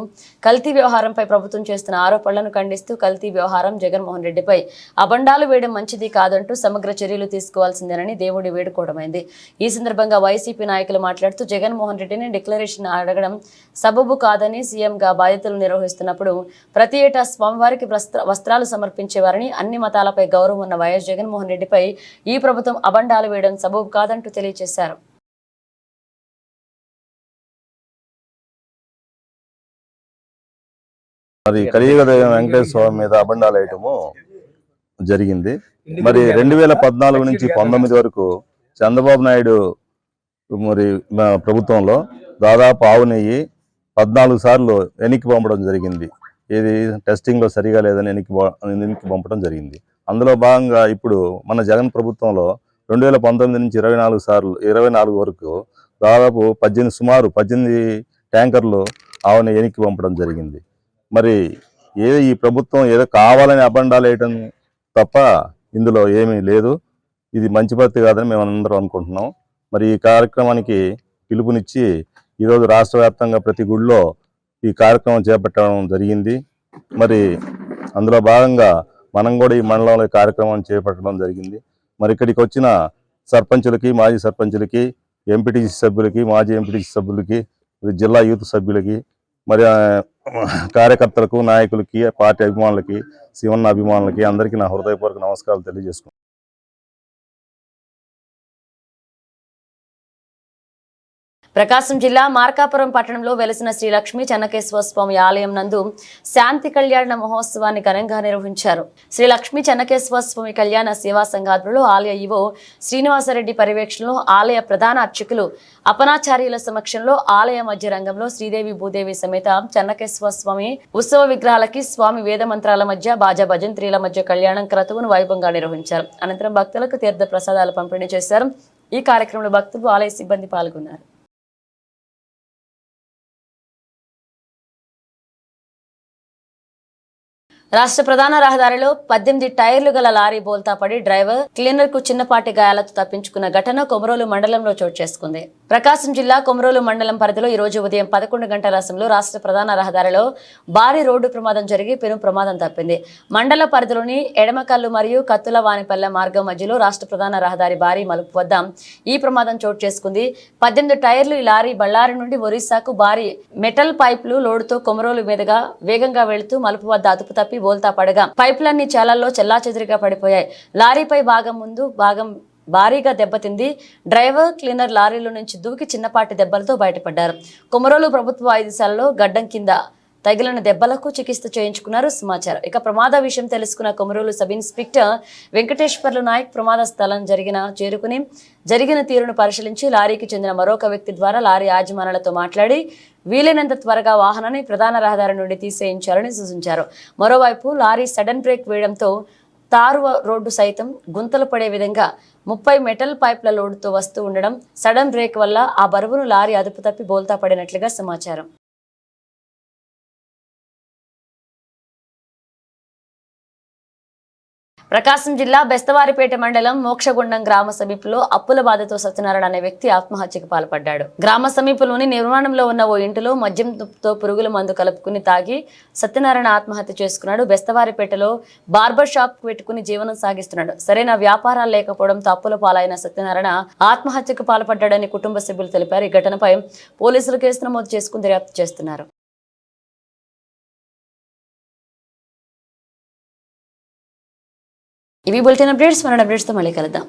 Speaker 1: కల్తీ వ్యవహారంపై ప్రభుత్వం చేస్తున్న ఆరోపణలను ఖండిస్తూ కల్తీ వ్యవహారం జగన్మోహన్ రెడ్డిపై అబండాలు వేయడం మంచిది కాదంటూ సమగ్ర చర్యలు తీసుకోవాల్సిందేనని దేవుడి వేడుకోవడమైంది. ఈ సందర్భంగా వైసీపీ నాయకులు మాట్లాడుతూ జగన్మోహన్ రెడ్డిని డిక్లరేషన్ అడగడం సబబు కాదని, సీఎంగా బాధ్యతలు నిర్వహిస్తున్నప్పుడు ప్రతి ఏటా స్వామివారికి వస్త్రాలు సమర్పించేవారని, అన్ని మతాలపై గౌరవం ఉన్న వైఎస్ జగన్మోహన్ రెడ్డిపై ఈ ప్రభుత్వం అబండాలు వేయడం సబబు కాదంటూ తెలియజేశారు.
Speaker 12: మరి కలియుగ దైవం వెంకటేశ్వర స్వామి మీద అబండాలు వేయటము జరిగింది. మరి 2014 నుంచి 19 వరకు చంద్రబాబు నాయుడు మరి ప్రభుత్వంలో దాదాపు ఆవు నెయ్యి 14 సార్లు వెనక్కి పంపడం జరిగింది. ఇది టెస్టింగ్లో సరిగా లేదని వెనక్కి పంపడం జరిగింది. అందులో భాగంగా ఇప్పుడు మన జగన్ ప్రభుత్వంలో 2019 నుంచి 24 వరకు దాదాపు సుమారు 18 ట్యాంకర్లు ఆవు నెయ్యి వెనక్కి పంపడం జరిగింది. మరి ఈ ప్రభుత్వం ఏదో కావాలని అబండాలు వేయటం తప్ప ఇందులో ఏమీ లేదు. ఇది మంచి పద్ధతి కాదని మేము అందరం అనుకుంటున్నాం. మరి ఈ కార్యక్రమానికి పిలుపునిచ్చి ఈరోజు రాష్ట్ర వ్యాప్తంగా ప్రతి గుడిలో ఈ కార్యక్రమం చేపట్టడం జరిగింది. మరి అందులో భాగంగా మనం కూడా ఈ మండలంలో ఈ కార్యక్రమం చేపట్టడం జరిగింది. మరి ఇక్కడికి వచ్చిన సర్పంచులకి, మాజీ సర్పంచులకి, ఎంపీటీసీ సభ్యులకి, మాజీ ఎంపీటీసీ సభ్యులకి, జిల్లా యూత్ సభ్యులకి, మరి కార్యకర్తలకు, నాయకులకి, పార్టీ అభిమానులకి, శివన్న అభిమానులకి అందరికీ నా హృదయపూర్వక నమస్కారాలు తెలియజేసుకుంటాను.
Speaker 1: ప్రకాశం జిల్లా మార్కాపురం పట్టణంలో వెలసిన శ్రీ లక్ష్మీ చెన్నకేశ్వర స్వామి ఆలయం నందు శాంతి కళ్యాణ మహోత్సవాన్ని ఘనంగా నిర్వహించారు. శ్రీ లక్ష్మీ చెన్నకేశ్వర స్వామి కళ్యాణ సేవా సంఘాధ్వర్యంలో ఆలయ ఈవో శ్రీనివాసరెడ్డి పర్యవేక్షణలో ఆలయ ప్రధాన అర్చకులు అపనాచార్యుల సమక్షంలో ఆలయ మధ్య రంగంలో శ్రీదేవి భూదేవి సమేత చెన్నకేశ్వర స్వామి ఉత్సవ విగ్రహాలకి స్వామి వేద మంత్రాల మధ్య బాజా భజంత్రీల మధ్య కళ్యాణం క్రతువును వైభవంగా నిర్వహించారు. అనంతరం భక్తులకు తీర్థ ప్రసాదాలు పంపిణీ చేశారు. ఈ కార్యక్రమంలో భక్తులు, ఆలయ సిబ్బంది పాల్గొన్నారు. రాష్ట్ర ప్రధాన రహదారిలో 18 టైర్లు గల లారీ బోల్తా పడి డ్రైవర్, క్లీనర్ కు చిన్నపాటి గాయాలతో తప్పించుకున్న ఘటన కొమరోలు మండలంలో చోటు చేసుకుంది. ప్రకాశం జిల్లా కొమరోలు మండలం పరిధిలో ఈ రోజు ఉదయం 11 గంటల సమయంలో రాష్ట్ర ప్రధాన రహదారిలో భారీ రోడ్డు ప్రమాదం జరిగి పెను ప్రమాదం తప్పింది. మండల పరిధిలోని ఎడమకల్లు మరియు కత్తుల వానిపల్లె మార్గం మధ్యలో రాష్ట్ర ప్రధాన రహదారి భారీ మలుపు వద్ద ఈ ప్రమాదం చోటు చేసుకుంది. 18 టైర్లు ఈ లారీ బళ్ళారి నుండి ఒరిస్సాకు భారీ మెటల్ పైపులు లోడుతో కొమరోలు మీదుగా వేగంగా వెళుతూ మలుపు వద్ద అదుపు తప్పి తప్పి బోల్తా పడగా పైప్లన్నీ చాలల్లో చెల్లాచెదురుగా పడిపోయాయి. లారీపై భాగం ముందు భాగం భారీగా దెబ్బతింది. డ్రైవర్, క్లీనర్ లారీల నుంచి దూకి చిన్నపాటి దెబ్బలతో బయటపడ్డారు. కొమరోలు ప్రభుత్వ వైద్యశాలలో గడ్డం కింద తగిలిన దెబ్బలకు చికిత్స చేయించుకున్నారు సమాచారం. ఇక ప్రమాద విషయం తెలుసుకున్న కొమరోలు సబ్ ఇన్స్పెక్టర్ వెంకటేశ్వర్లు నాయక్ ప్రమాద స్థలం చేరుకుని జరిగిన తీరును పరిశీలించి లారీకి చెందిన మరొక వ్యక్తి ద్వారా లారీ యాజమానులతో మాట్లాడి వీలైనంత త్వరగా వాహనాన్ని ప్రధాన రహదారి నుండి తీసేయించాలని సూచించారు. మరోవైపు లారీ సడన్ బ్రేక్ వేయడంతో తారు రోడ్డు సైతం గుంతలు పడే విధంగా 30 మెటల్ పైప్ల లోడుతో వస్తూ ఉండడం, సడన్ బ్రేక్ వల్ల ఆ బరువును లారీ అదుపు తప్పి బోల్తా పడినట్లుగా సమాచారం. ప్రకాశం జిల్లా బెస్తవారిపేట మండలం మోక్షగుండం గ్రామ సమీపంలో అప్పుల బాధతో సత్యనారాయణ అనే వ్యక్తి ఆత్మహత్యకు పాల్పడ్డాడు. గ్రామ సమీపంలోని నిర్మాణంలో ఉన్న ఓ ఇంటిలో మద్యంతో పురుగుల మందు కలుపుకుని తాగి సత్యనారాయణ ఆత్మహత్య చేసుకున్నాడు. బెస్తవారిపేటలో బార్బర్ షాప్ పెట్టుకుని జీవనం సాగిస్తున్నాడు. సరైన వ్యాపారాలు లేకపోవడంతో అప్పుల పాలైన సత్యనారాయణ ఆత్మహత్యకు పాల్పడ్డాడని కుటుంబ సభ్యులు తెలిపారు. ఈ ఘటనపై పోలీసులు కేసు నమోదు చేసుకుని దర్యాప్తు చేస్తున్నారు. ఇవి బులెటిన్ అప్డేట్స్. మరణ అప్డేట్స్తో మళ్ళీ కలుద్దాం.